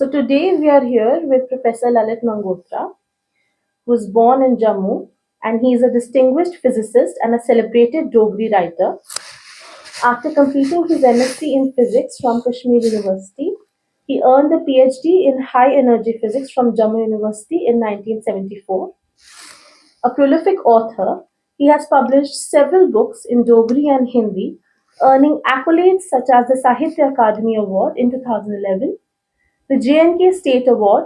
So today we are here with Professor Lalit Mangotra, who was born in Jammu, and he is a distinguished physicist and a celebrated Dogri writer. After completing his MSc in physics from Kashmir University, he earned a PhD in high energy physics from Jammu University in 1974. A prolific author, he has published several books in Dogri and Hindi, earning accolades such as the Sahitya Akademi Award in 2011, the JNK State Award,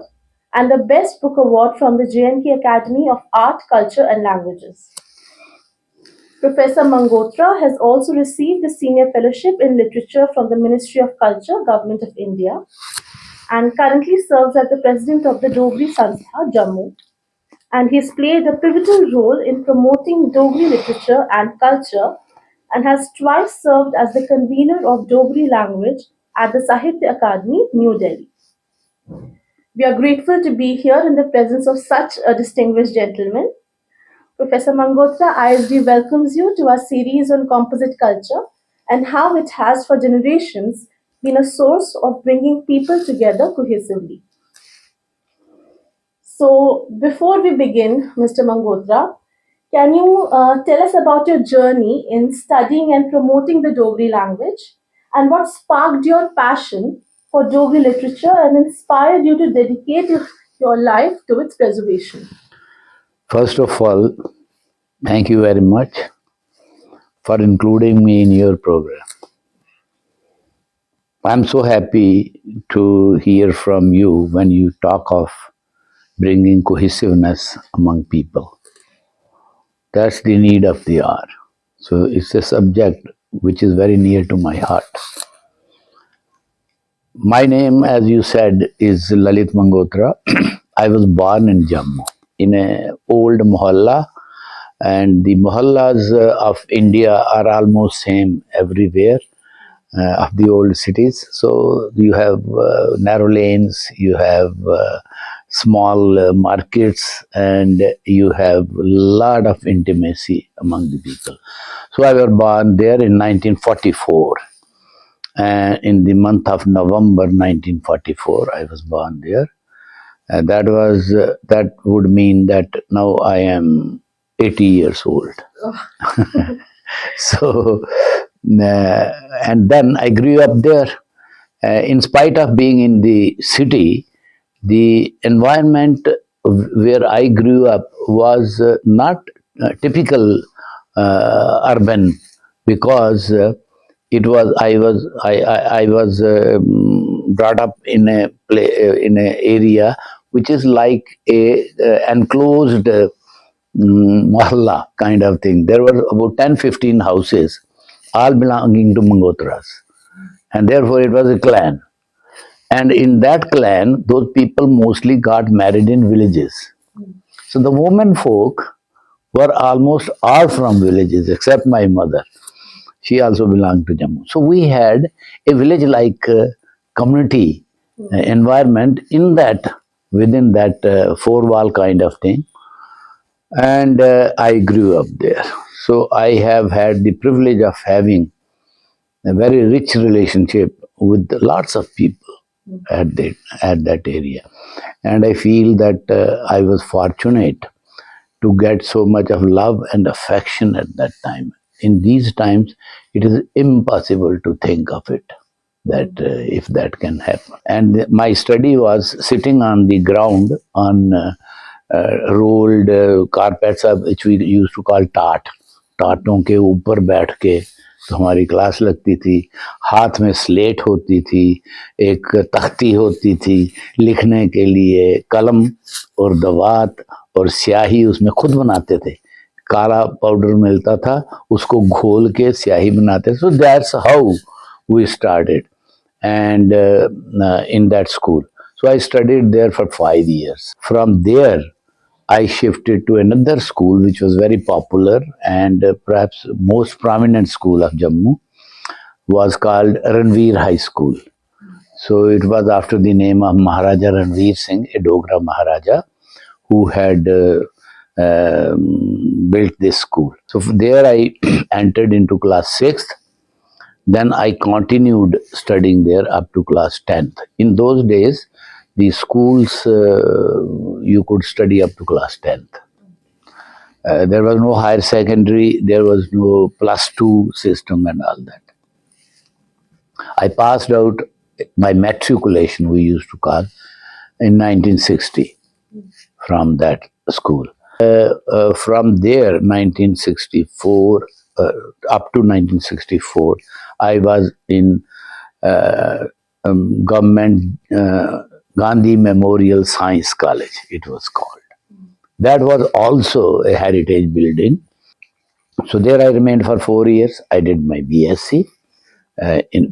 and the Best Book Award from the JNK Academy of Art, Culture and Languages. Professor Mangotra has also received a senior fellowship in literature from the Ministry of Culture, Government of India, and currently serves as the president of the Dogri Sanstha, Jammu. And he has played a pivotal role in promoting Dogri literature and culture and has twice served as the convener of Dogri language at the Sahitya Akademi, New Delhi. We are grateful to be here in the presence of such a distinguished gentleman. Professor Mangotra, ISD welcomes you to our series on composite culture and how it has for generations been a source of bringing people together cohesively. So, before we begin, Mr. Mangotra, can you tell us about your journey in studying and promoting the Dogri language and what sparked your passion for Dogri literature and inspired you to dedicate your life to its preservation? First of all, thank you very much for including me in your program. I'm so happy to hear from you when you talk of bringing cohesiveness among people. That's the need of the hour. So it's a subject which is very near to my heart. My name, as you said, is Lalit Mangotra. I was born in Jammu, in an old mohalla, and the mohallas of India are almost same everywhere of the old cities. So you have narrow lanes, you have small markets, and you have lot of intimacy among the people. So I was born there in 1944. And in the month of November 1944, I was born there. That would mean that now I am 80 years old. So, and then I grew up there. In spite of being in the city, the environment where I grew up was not typical urban, because I was brought up in in a area which is like a enclosed mohalla kind of thing. There were about 10-15 houses, all belonging to Mangotras, and therefore it was a clan. And in that clan, those people mostly got married in villages. So the women folk were almost all from villages, except my mother. She also belonged to Jammu. So we had a village-like community environment in that, within that four-wall kind of thing. And I grew up there. So I have had the privilege of having a very rich relationship with lots of people at that area. And I feel that I was fortunate to get so much of love and affection at that time. In these times, it is impossible to think of it, that if that can happen. And my study was sitting on the ground on rolled carpets, which we used to call टाट. टाटों के ऊपर बैठ के तो हमारी class लगती थी. हाथ में स्लेट होती थी, एक तख्ती होती थी लिखने के लिए, कलम और दवात और स्याही उसमें खुद बनाते थे. काला पाउडर मिलता था, उसको घोल के स्याही बनाते. So that's how we started, and in that school. So I studied there for 5 years. From there, I shifted to another school which was very popular and perhaps most prominent school of Jammu, was called Ranveer High School. So it was after the name of Maharaja Ranveer Singh, a Dogra Maharaja, who had built this school. So there I entered into class 6th. Then I continued studying there up to class 10th. In those days, the schools you could study up to class 10th. There was no higher secondary, there was no plus two system and all that. I passed out my matriculation, we used to call, in 1960 from that school. From there, 1964, up to 1964, I was in government Gandhi Memorial Science College, it was called. That was also a heritage building. So there I remained for 4 years. I did my BSc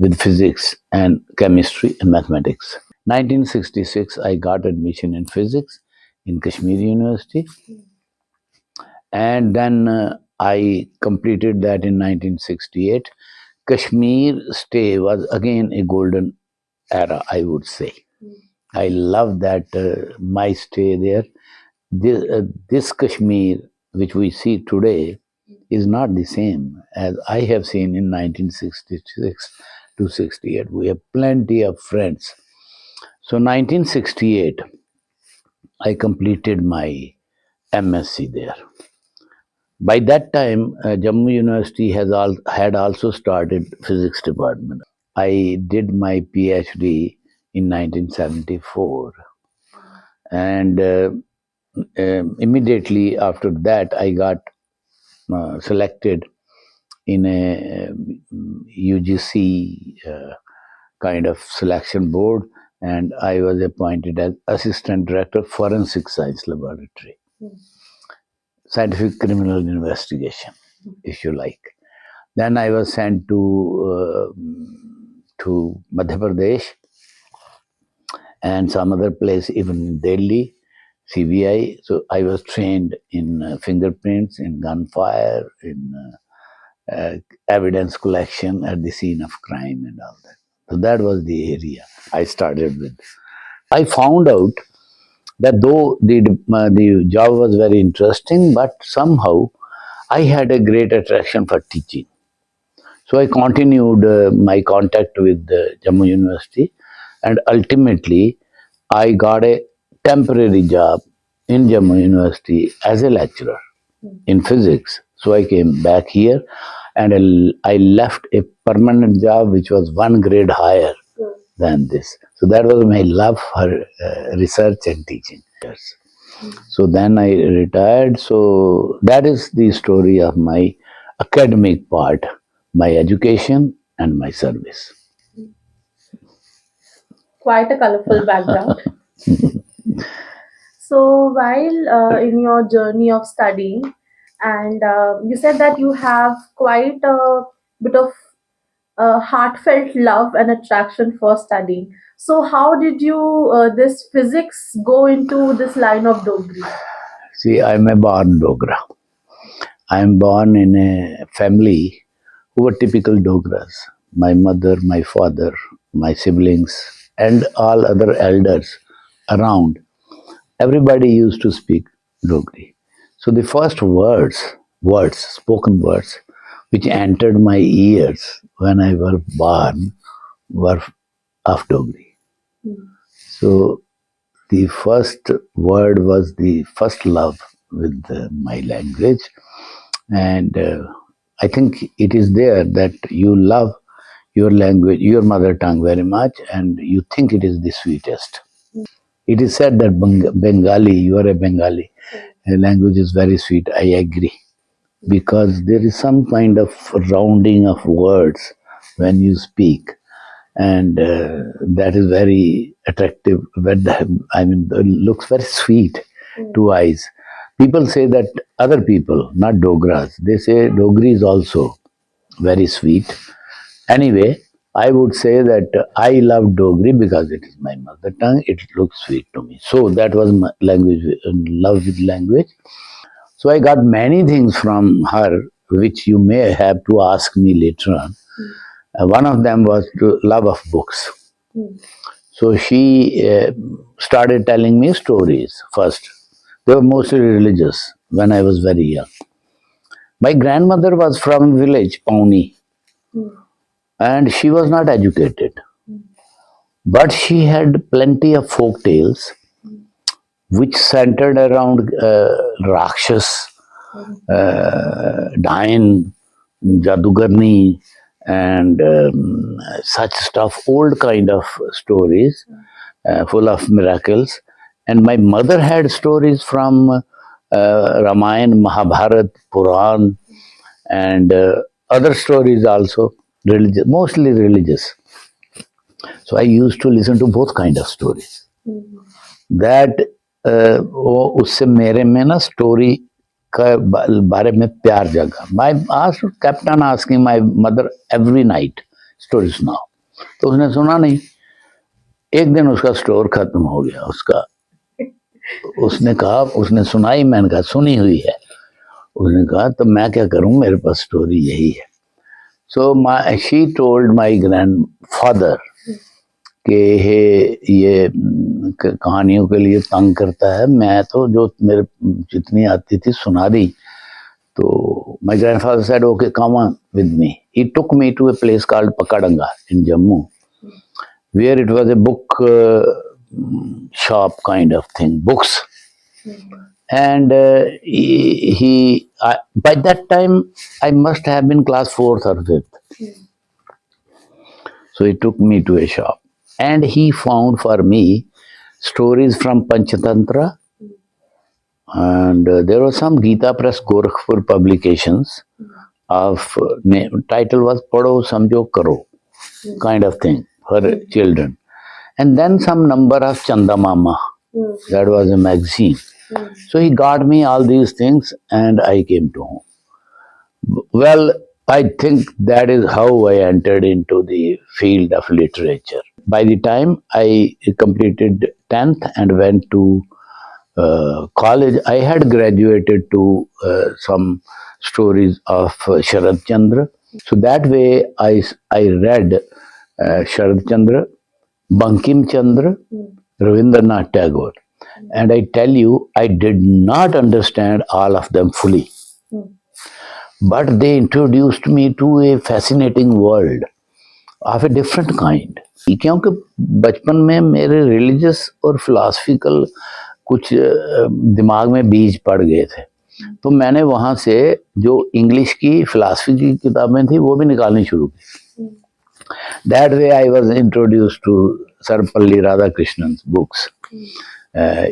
with physics and chemistry and mathematics. 1966, I got admission in physics in Kashmir University. And then I completed that in 1968. Kashmir stay was again a golden era, I would say. I love that my stay there. This Kashmir, which we see today, is not the same as I have seen in 1966 to 68. We have plenty of friends. So 1968, I completed my MSc there. By that time, Jammu University had also started physics department. I did my PhD in 1974, and immediately after that, I got selected in a UGC kind of selection board, and I was appointed as Assistant Director Forensic Science Laboratory, Scientific Criminal Investigation, if you like. Then I was sent to Madhya Pradesh and some other place, even in Delhi, CBI. So I was trained in fingerprints, in gunfire, in evidence collection at the scene of crime and all that. So that was the area I started with. I found out that though the job was very interesting, but somehow I had a great attraction for teaching. So I continued my contact with Jammu University, and ultimately I got a temporary job in Jammu University as a lecturer in physics. So I came back here, and I left a permanent job which was one grade higher than this. So that was my love for research and teaching. Yes. So then I retired. So that is the story of my academic part, my education and my service. Quite a colorful background. So, while in your journey of studying, and you said that you have quite a bit of heartfelt love and attraction for studying. So, how did you this physics go into this line of Dogri? See, I'm a born Dogra. I'm born in a family who were typical Dogras. My mother, my father, my siblings, and all other elders around. Everybody used to speak Dogri. So the first spoken words, which entered my ears when I was born, were of Dogri. So the first word was the first love with my language, and I think it is there that you love your language, your mother tongue very much, and you think it is the sweetest. It is said that Bengali, you are a Bengali, language is very sweet. I agree. Because there is some kind of rounding of words when you speak, and that is very attractive. I mean, it looks very sweet to eyes. People say that other people, not Dogras, they say Dogri is also very sweet. Anyway, I would say that I love Dogri because it is my mother tongue. It looks sweet to me. So that was my language, love with language. So I got many things from her, which you may have to ask me later on. One of them was to love of books. So she started telling me stories first. They were mostly religious when I was very young. My grandmother was from village, Pauni, and she was not educated. but she had plenty of folk tales which centered around Rakshas, Dain, Jadugarni, and such stuff, old kind of stories full of miracles. And my mother had stories from Ramayana, Mahabharat, Puran, and other stories also, religious, mostly religious. So I used to listen to both kind of stories. That वो उससे मेरे में ना story का बारे में प्यार जगा. माई captain asking my mother every night story सुनाओ, तो उसने सुना नहीं. एक दिन उसका स्टोर खत्म हो गया उसका. उसने कहा, उसने सुनाई, मैंने कहा सुनी हुई है. उसने कहा तो मैं क्या करूं, मेरे पास स्टोरी यही है. So she told my grand father कि ये कहानियों के लिए तंग करता है. मैं तो जो मेरे जितनी आती थी सुना दी. तो my grandfather said okay come on with me. He took me to a place called Pakadanga in Jammu, where it was a book shop kind of thing, books. And by that time I must have been class 4th or 5th. So he took me to a shop and he found for me stories from Panchatantra, and there was some Gita Press Gorakhpur publications of title was Padho Samjho Karo kind of thing for children, and then some number of Chanda Mama, that was a magazine. So he got me all these things and I came to home. Well, I think that is how I entered into the field of literature. By the time I completed 10th and went to college, I had graduated to some stories of Sharad Chandra. So that way I read Sharad Chandra, Bankim Chandra, Rabindranath Tagore. And I tell you, I did not understand all of them fully. But they introduced me to a fascinating world of a different kind. क्योंकि बचपन में मेरे religious और philosophical कुछ दिमाग में बीज पड़ गए थे, तो मैंने वहाँ से जो इंग्लिश की फिलॉसफी की किताबें थी वो भी निकालनी शुरू की. That way I was introduced to Sarvapalli Radhakrishnan's books,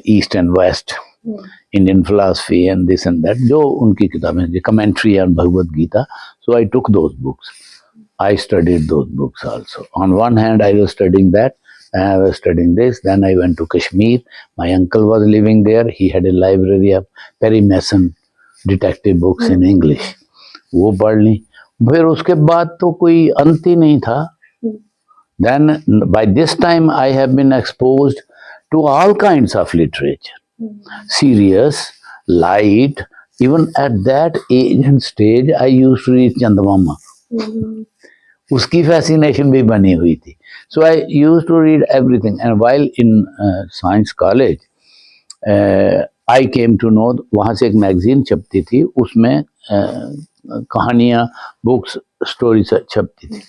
East and West, Indian philosophy and this and that, जो उनकी किताबें, the commentary on Bhagavad Gita. So I took those books. I studied those books also. On one hand, I was studying that, and I was studying this. Then I went to Kashmir. My uncle was living there. He had a library of Perry Mason detective books in English. वो पढ़ ली. फिर उसके बाद तो कोई अंत ही नहीं था. Then by this time I have been exposed to all kinds of literature. Serious, light. Even at that age and stage, I used to read Chandamama. उसकी fascination भी बनी हुई थी. So I used to read everything. And while in science college, I came to know, वहाँ से एक magazine छपती थी, उसमें कहानियाँ, books, stories छपती थी.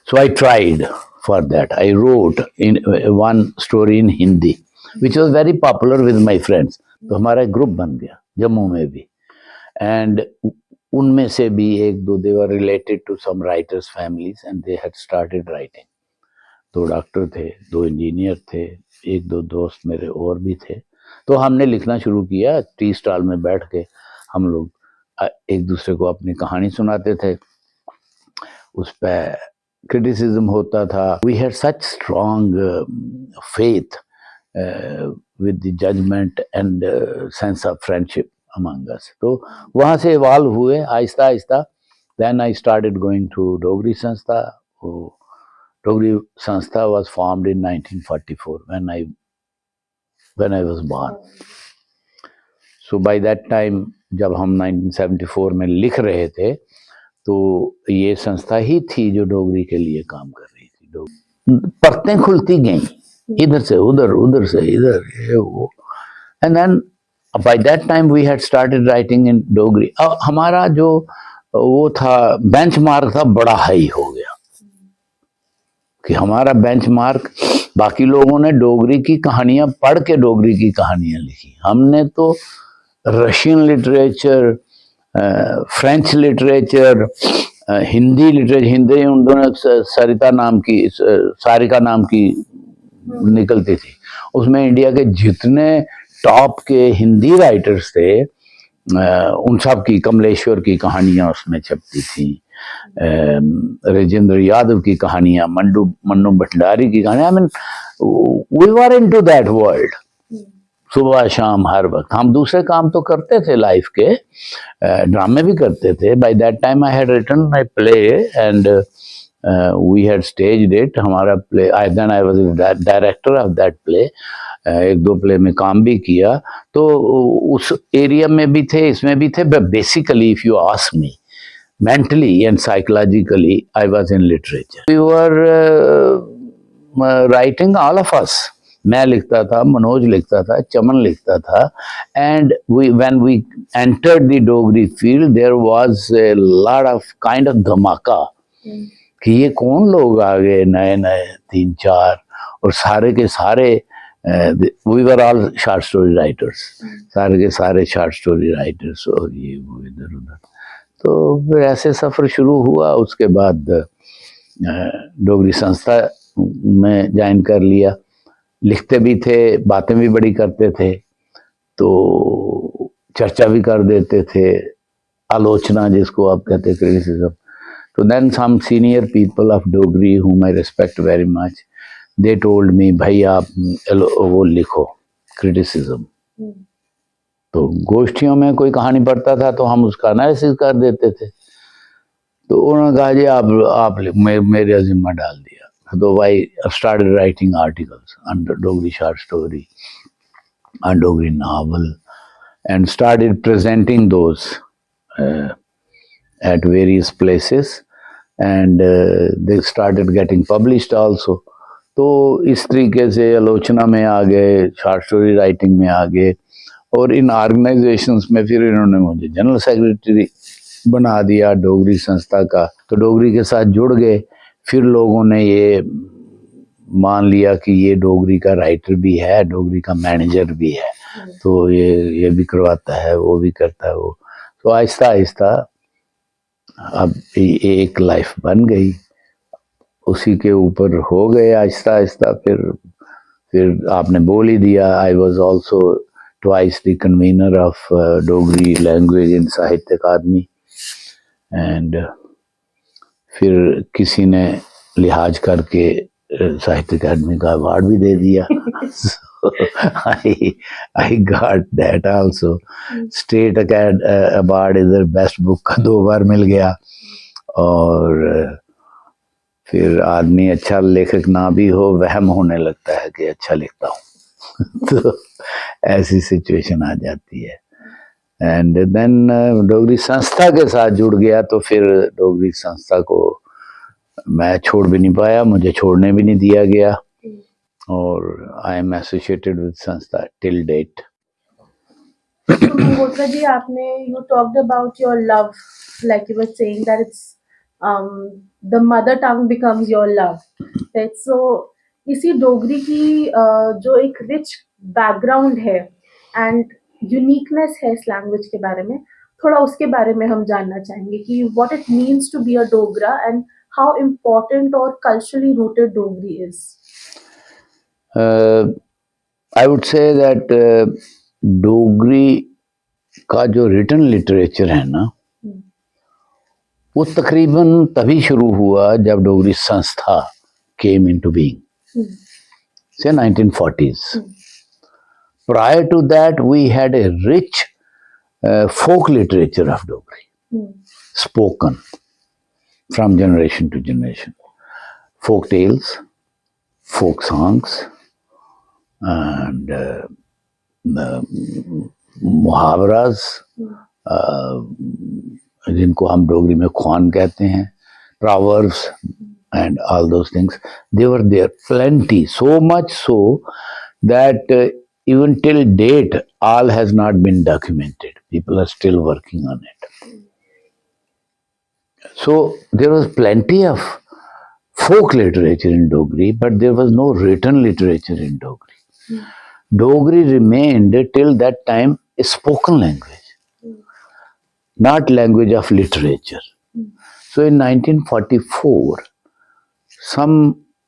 So I tried for that. I wrote in one story in Hindi, which was very popular with my friends. तो हमारा एक ग्रुप बन गया जम्मू में भी. And उनमें से भी एक दो, they were related to some writers' families and they had started writing. 2 doctor थे, 2 इंजीनियर थे, एक दो दोस्त मेरे और भी थे. तो हमने लिखना शुरू किया. टी स्टॉल में बैठ के हम लोग एक दूसरे को अपनी कहानी सुनाते थे. उस पर criticism होता था. We had such strong faith with the judgment and sense of friendship among us. तो वहाँ से evolve हुए Aahista Aahista. Then I started going to Dogri Sanstha. Dogri Sanstha was formed in 1944 when I was born. So by that time, जब हम 1974 में लिख रहे थे, तो ये संस्था ही थी जो डोगरी के लिए काम कर रही थी. परतें खुलती गईं, इधर से उधर, उधर से इधर, ये वो. And then by that time we had started writing in Dogri. अब हमारा जो वो था बेंचमार्क था, बड़ा हाई हो गया कि हमारा बेंचमार्क, बाकी लोगों ने डोगरी की कहानियां पढ़ के डोगरी की कहानियां लिखी, हमने तो Russian literature, French literature, Hindi literature, Hindi उन दोनों सरिता नाम की, सारिका नाम की निकलती थी, उसमें इंडिया के जितने टॉप के हिंदी राइटर्स थे उन सब की, कमलेश्वर की कहानियां उसमें छपती थी, राजेंद्र यादव की कहानियां, मन्नू भंडारी की कहानियां। I mean we were into that world. सुबह शाम हर वक्त हम दूसरे काम तो करते थे लाइफ के, ड्रामे भी करते थे। By that time I had written my play and we had staged it. हमारा play, I was director of that play. एक दो प्ले में काम भी किया, तो उस एरिया में भी थे, इसमें भी थे। But basically if you ask me, mentally and psychologically, I was in literature. We were writing, all of us. मैं लिखता था, मनोज लिखता था, चमन लिखता था, and when we entered the Dogri field, there was a lot of kind of धमाका कि ये कौन लोग आ गए नए नए 3-4, और सारे के सारे we were all short story writers, सारे के सारे short story writers, और ये वो इधर उधर। तो फिर ऐसे सफ़र शुरू हुआ। उसके बाद डोगरी संस्था में ज्वाइन कर लिया। लिखते भी थे, बातें भी बड़ी करते थे, तो चर्चा भी कर देते थे, आलोचना जिसको आप कहते हैं, क्रिटिसिज्म। तो then some senior people of Dogri whom I respect very much, they told me, भाई आप वो लिखो क्रिटिसिज्म। तो गोष्ठियों में कोई कहानी पढ़ता था तो हम उसका एनालिसिस कर देते थे। तो उन्होंने कहा जी आप मेरे जिम्मा डाल दिया। तो भाई started writing articles on Dogri short story, on Dogri novel, and started presenting those at various places, and they started getting published also. तो इस तरीके से आलोचना में आ गए, शॉर्ट स्टोरी राइटिंग में आ गए, और इन ऑर्गेनाइजेशंस में फिर इन्होंने मुझे जनरल सेक्रेटरी बना दिया डोगरी संस्था का। तो डोगरी के साथ जुड़ गए। फिर लोगों ने ये मान लिया कि ये डोगरी का राइटर भी है, डोगरी का मैनेजर भी है, तो ये भी करवाता है, वो भी करता है वो। तो आहिस्ता आहिस्ता अब एक लाइफ बन गई, उसी के ऊपर हो गए आहिस्ता आहिस्ता। फिर आपने बोल ही दिया, I was also twice the convener of Dogri language in साहित्य अकादमी, एंड फिर किसी ने लिहाज करके साहित्य अकादमी का अवार्ड भी दे दिया। So I got that also. State award इधर बेस्ट बुक का 2 बार मिल गया। और फिर आदमी अच्छा लेखक ना भी हो, वहम होने लगता है कि अच्छा लिखता हूँ। तो ऐसी सिचुएशन आ जाती है। एंड देन डोगरी संस्था के साथ जुड़ गया, तो फिर डोगरी संस्था को मैं छोड़ भी नहीं पाया, मुझे छोड़ने भी नहीं दिया गया, और I am associated with Sanstha till date. Mangotra ji, you talked about your love, like you were saying that it's the mother tongue becomes your love, right? So इसी डोगरी की जो एक रिच बैकग्राउंड है एंड यूनिकनेस है इस language के बारे में, थोड़ा उसके बारे में हम जानना चाहेंगे कि what it means to be a Dogra and how important और culturally rooted Dogri is. I would say that Dogri का जो रिटन लिटरेचर है ना, वो तकरीबन तभी शुरू हुआ जब डोगरी संस्था came into being, say 1940s. Prior to that, we had a rich folk literature of Dogri, spoken from generation to generation. Folk tales, folk songs, and मुहावरास, जिनको हम डोगरी में ख्वान कहते हैं, proverbs, and all those things, they were there plenty, so much so that even till date all has not been documented. People are still working on it. So there was plenty of folk literature in Dogri, but there was no written literature in Dogri. Dogri remained till that time a spoken language, not language of literature. So in 1944,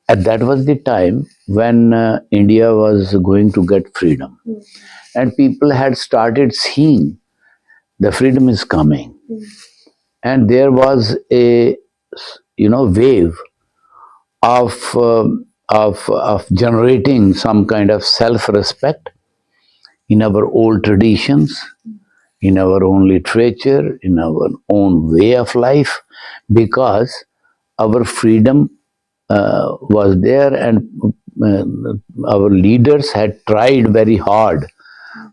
that was the time when India was going to get freedom, and people had started seeing the freedom is coming, and there was a wave of of generating some kind of self-respect in our old traditions, in our own literature, in our own way of life, because our freedom was there, and uh, our leaders had tried very hard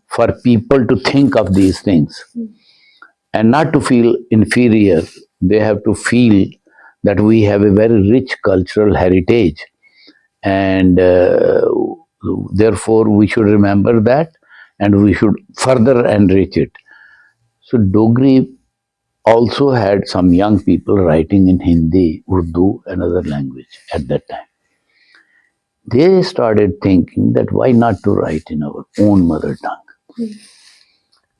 for people to think of these things and not to feel inferior. They have to feel that we have a very rich cultural heritage, and therefore we should remember that and we should further enrich it. So Dogri also had some young people writing in Hindi, Urdu, and other language at that time. They started thinking that why not to write in our own mother tongue?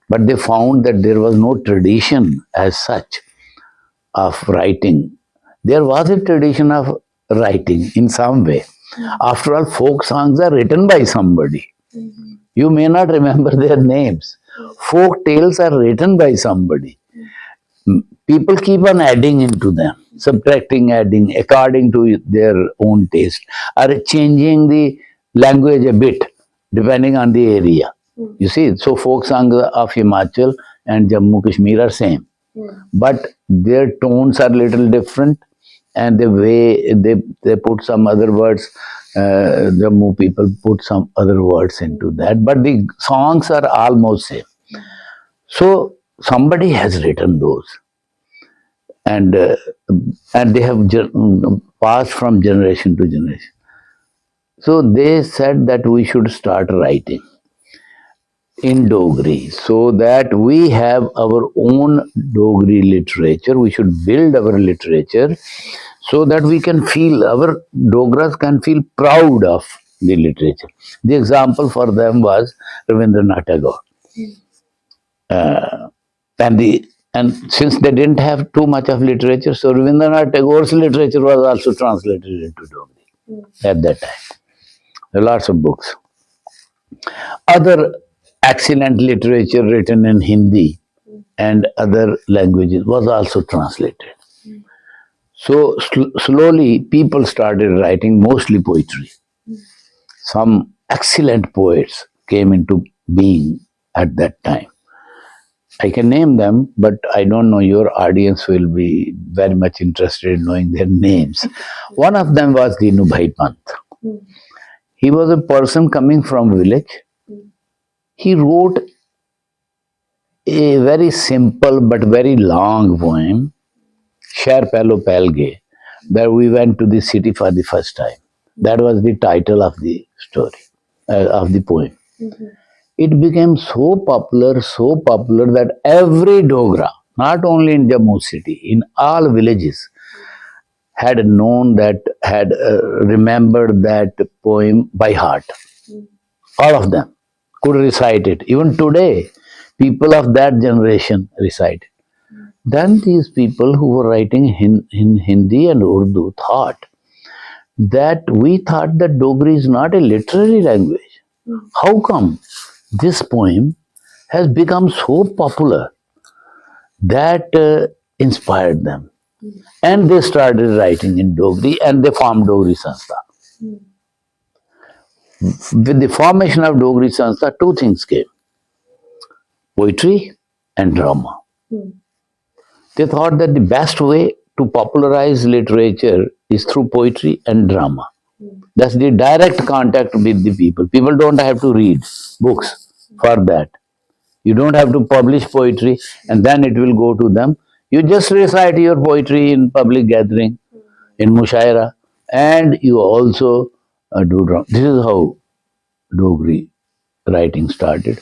But they found that there was no tradition as such of writing. There was a tradition of writing in some way. After all, folk songs are written by somebody. You may not remember their names. Folk tales are written by somebody. People keep on adding into them, subtracting, adding, according to their own taste, or changing the language a bit, depending on the area. You see, so folk songs of Himachal and Jammu Kashmir are same, but their tones are little different, and the way they put some other words, Jammu people put some other words into that, but the songs are almost same. So somebody has written those, and they have passed from generation to generation. So they said that we should start writing in Dogri so that we have our own Dogri literature. We should build our literature so that we can feel, our Dogras can feel proud of the literature. The example for them was Rabindranath Tagore. And since they didn't have too much of literature, so Rabindranath Tagore's literature was also translated into Dogri at that time. There are lots of books. Other excellent literature written in Hindi and other languages was also translated. So slowly people started writing mostly poetry. Some excellent poets came into being at that time. I can name them, but I don't know, your audience will be very much interested in knowing their names. One of them was Dinu Bhai Pant. He was a person coming from village. He wrote a very simple but very long poem, Sher Pelo Pelge, that we went to the city for the first time. That was the title of the story, of the poem. It became so popular that every Dogra, not only in Jammu city, in all villages, had known that, had remembered that poem by heart. All of them could recite it. Even today, people of that generation recite it. Then these people who were writing in Hindi and Urdu thought that we thought that Dogri is not a literary language. How come this poem has become so popular? That inspired them. And they started writing in Dogri and they formed Dogri Sanstha. With the formation of Dogri Sanstha, two things came: poetry and drama. They thought that the best way to popularize literature is through poetry and drama. That's the direct contact with the people. People don't have to read books for that. You don't have to publish poetry and then it will go to them. You just recite your poetry in public gathering, in Mushaira, and you also do drama. This is how Dogri writing started.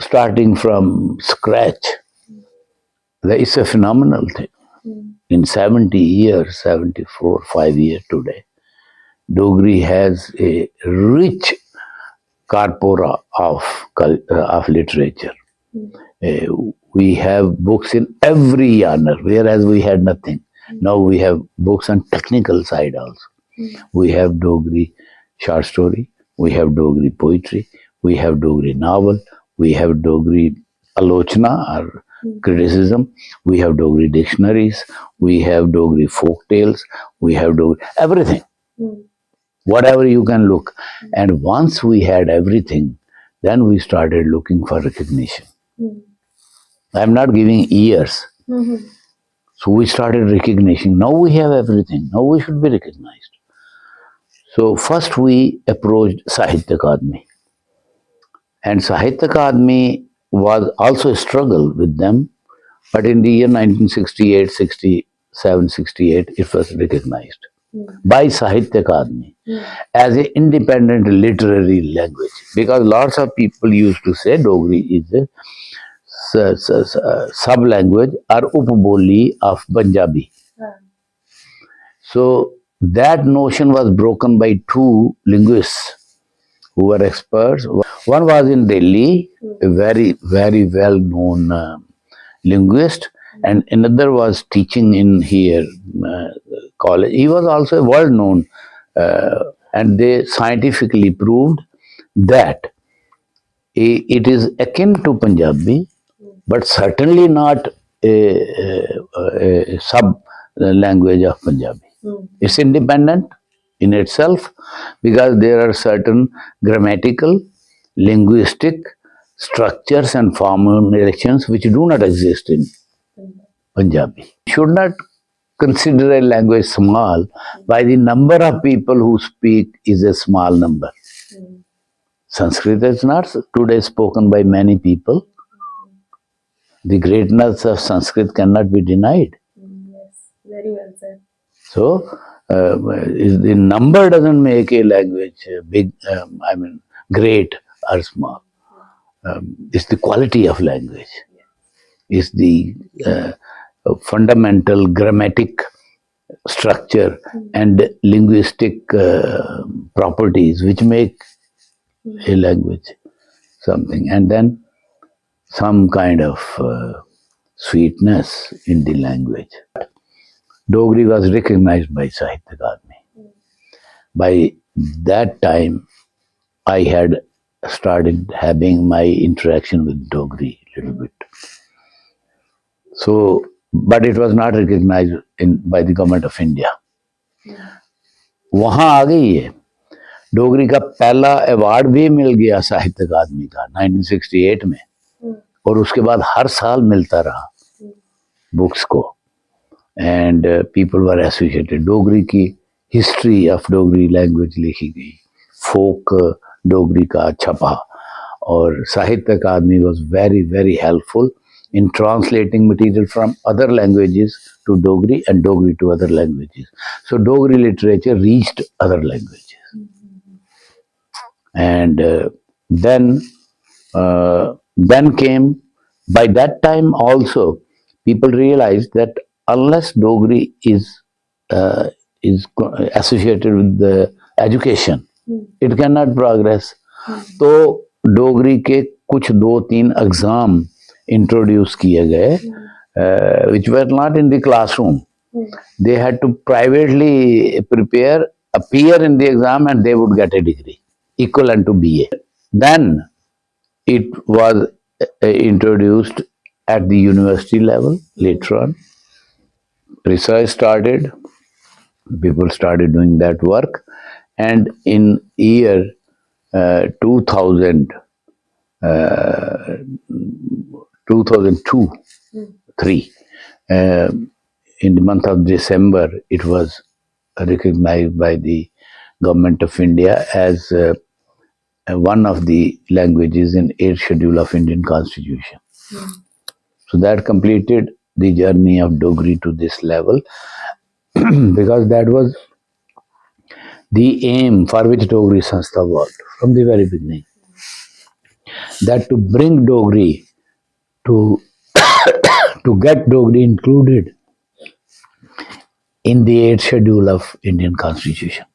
Starting from scratch, it's a phenomenal thing. in 70 years, 74, 5 years today, Dogri has a rich corpora of literature. We have books in every genre, whereas we had nothing. Now we have books on technical side also. We have Dogri short story, we have Dogri poetry, we have Dogri novel, we have Dogri alochna or criticism, we have Dogri dictionaries, we have Dogri folk tales, we have Dogri everything, whatever you can look. And once we had everything, then we started looking for recognition. I'm not giving years. So we started recognition. Now we have everything. Now we should be recognized. So first we approached Sahitya Akademi. And Sahitya Akademi was also a struggle with them. But in the year 1968, 67, 68, it was recognized by Sahitya Akademi as an independent literary language. Because lots of people used to say Dogri is a sub-language or upaboli of Punjabi. So that notion was broken by two linguists who were experts. One was in Delhi, a very, very well-known linguist, and another was teaching in here college. He was also a world-known, and they scientifically proved that it is akin to Punjabi, but certainly not a sub language of Punjabi. It's independent in itself because there are certain grammatical, linguistic structures and formulations which do not exist in Punjabi. Should not consider a language small by the number of people who speak is a small number. Sanskrit is not today spoken by many people. The greatness of Sanskrit cannot be denied. Yes, very well said. So, the number doesn't make a language big, great or small. It's the quality of language. It's the fundamental grammatic structure and linguistic properties which make a language something. And then some kind of sweetness in the language. Dogri was recognized by Sahitya Akademi. By that time, I had started having my interaction with Dogri a little bit. So, but it was not recognized by the government of India. वहाँ आ गई है डोगरी का पहला award भी मिल गया साहित्य अकादमी का 1968 में और उसके बाद हर साल मिलता रहा बुक्स को and people were associated Dogri की हिस्ट्री ऑफ डोगरी लैंग्वेज लिखी गई फोक डोगरी का छपा और Sahitya Akademi was very very helpful in translating material from other languages to Dogri and Dogri to other languages. So Dogri literature reached other languages. And then came, by that time also, people realized that unless Dogri is associated with the education, it cannot progress. तो डोगरी के कुछ 2-3 exam introduced किए गए which were not in the classroom. They had to privately appear in the exam and they would get a degree equivalent to BA. Then it was introduced at the university level later on. Research started, people started doing that work, and in year 2000, 2002, 3, in the month of December, it was recognized by the government of India as one of the languages in 8th schedule of Indian Constitution. So that completed the journey of Dogri to this level because that was the aim for which Dogri Sanstha worked from the very beginning. That to bring Dogri to get Dogri included in the 8th schedule of Indian Constitution.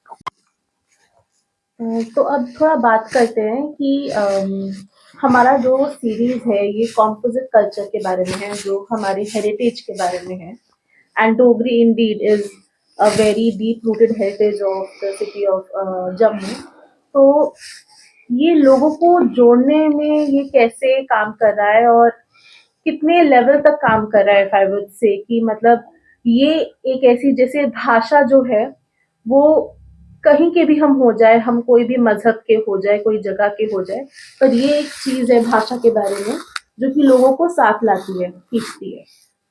तो अब थोड़ा बात करते हैं कि हमारा जो series है ये कॉम्पोजिट कल्चर के बारे में है, जो हमारे हेरिटेज के बारे में है। And Dogri Indeed is a very deep rooted heritage of the city of Jammu. तो ये लोगों को जोड़ने में ये कैसे काम कर रहा है और कितने लेवल तक काम कर रहा है, इफ आई वुड से कि मतलब ये एक ऐसी जैसे भाषा जो है वो कहीं के भी हम हो जाए, हम कोई भी मजहब के हो जाए, कोई जगह के हो जाए, पर ये एक चीज है भाषा के बारे में जो कि लोगों को साथ लाती है, खींचती है।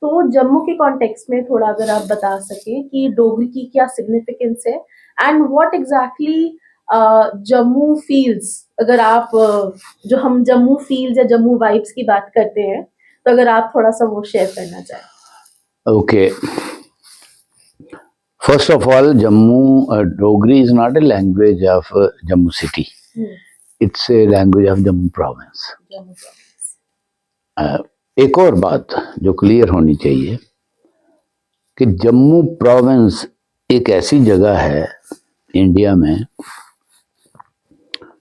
तो जम्मू के कॉन्टेक्स्ट में थोड़ा अगर आप बता सकें कि डोगरी की क्या सिग्निफिकेंस है and what exactly Jammu feels. अगर आप जो हम जम्मू फील्स या जम्मू वाइब्स की बात करते हैं, तो अगर आप थोड़ा सा वो शेयर करना चाहें। Okay. First of all, Dogri is not a language of Jammu city. It's a language of Jammu province. Jammu province। एक और बात जो क्लियर होनी चाहिए कि जम्मू प्रोविंस एक ऐसी जगह है इंडिया में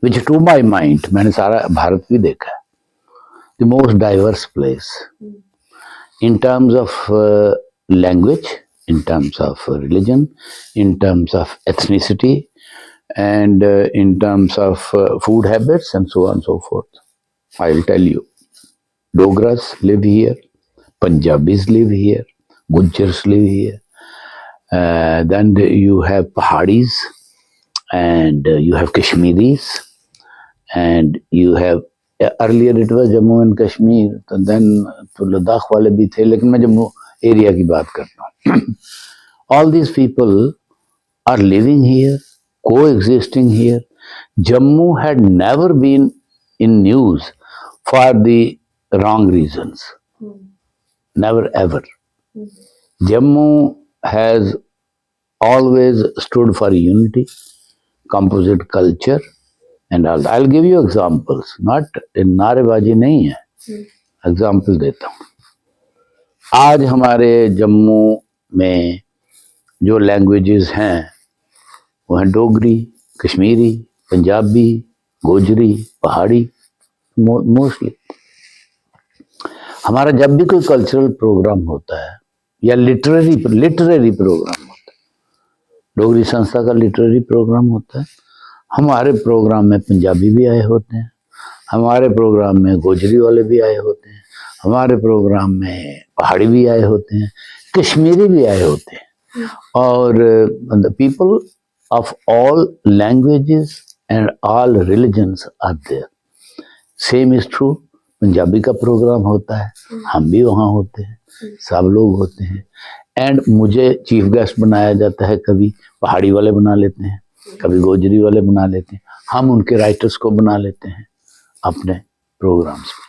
विच टू माई माइंड, मैंने सारा भारत भी देखा है, the most diverse place in terms of language, in terms of religion, in terms of ethnicity, and in terms of food habits, and so on and so forth. I'll tell you. Dogras live here, Punjabis live here, Gujars live here. Then you have Pahadis, and you have Kashmiris, and you have earlier it was Jammu and Kashmir, तो then तो लद्दाख वाले भी थे, लेकिन मैं Jammu area की बात करता हूँ। All these people are living here, coexisting here. Jammu had never been in news for the wrong reasons. Never ever. Jammu has always stood for unity, composite culture, and all. I'll give you examples. Not नारेबाजी नहीं है, example देता हूँ। आज हमारे जम्मू में जो languages हैं वो हैं डोगरी, कश्मीरी, पंजाबी, गोजरी, पहाड़ी, मोस्टली। हमारा जब भी कोई कल्चरल प्रोग्राम होता है या लिटरेरी प्रोग्राम होता है, डोगरी संस्था का लिटरेरी प्रोग्राम होता है, हमारे प्रोग्राम में पंजाबी भी आए होते हैं, हमारे प्रोग्राम में गोजरी वाले भी आए होते हैं, हमारे प्रोग्राम में पहाड़ी भी आए होते हैं, कश्मीरी भी आए होते हैं, और the people of all languages and all religions are there. Same is true, Punjabi का प्रोग्राम होता है, हम भी वहाँ होते हैं, सब लोग होते हैं, एंड मुझे चीफ गेस्ट बनाया जाता है, कभी पहाड़ी वाले बना लेते हैं, कभी गोजरी वाले बना लेते हैं, हम उनके राइटर्स को बना लेते हैं अपने प्रोग्राम्स में।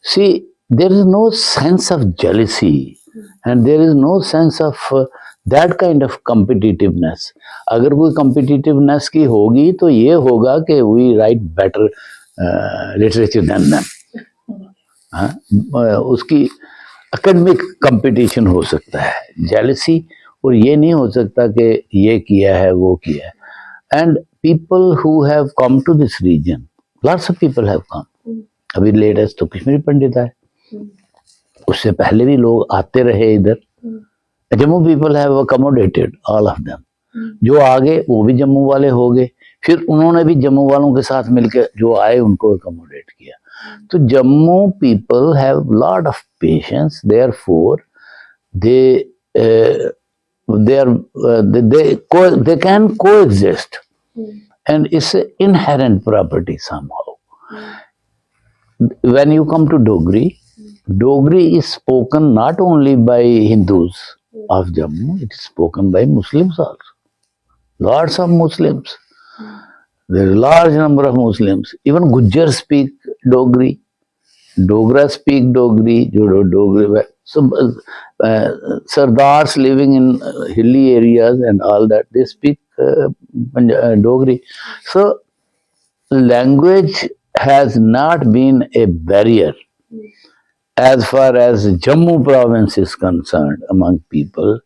See there is no sense of jealousy and there is no sense of that kind of competitiveness. अगर कोई कॉम्पिटिटिवनेस की होगी तो ये होगा कि we write better literature than them. उसकी एकेडमिक कंपटीशन हो सकता है, जेलसी, और ये नहीं हो सकता कि ये किया है वो किया है। And people who have come to this region, lots of people have come. अभी लेटेस्ट तो कश्मीरी पंडित आए, उससे पहले भी लोग आते रहे इधर। Jammu people have accommodated all of them. जो आगे वो भी जम्मू वाले हो गए, फिर उन्होंने भी जम्मू वालों के साथ मिलकर जो आए उनको अकोमोडेट किया। तो Jammu people have lot of patience, therefore they they can coexist, and it's an inherent property somehow. When you come to Dogri is spoken not only by Hindus of Jammu, it is spoken by Muslims also. Lots of Muslims. There is a large number of Muslims. Even Gujjar speak Dogri. Dogra speak Dogri. So Sardars living in hilly areas and all that, they speak Dogri. So language has not been a barrier as far as Jammu province is concerned among people.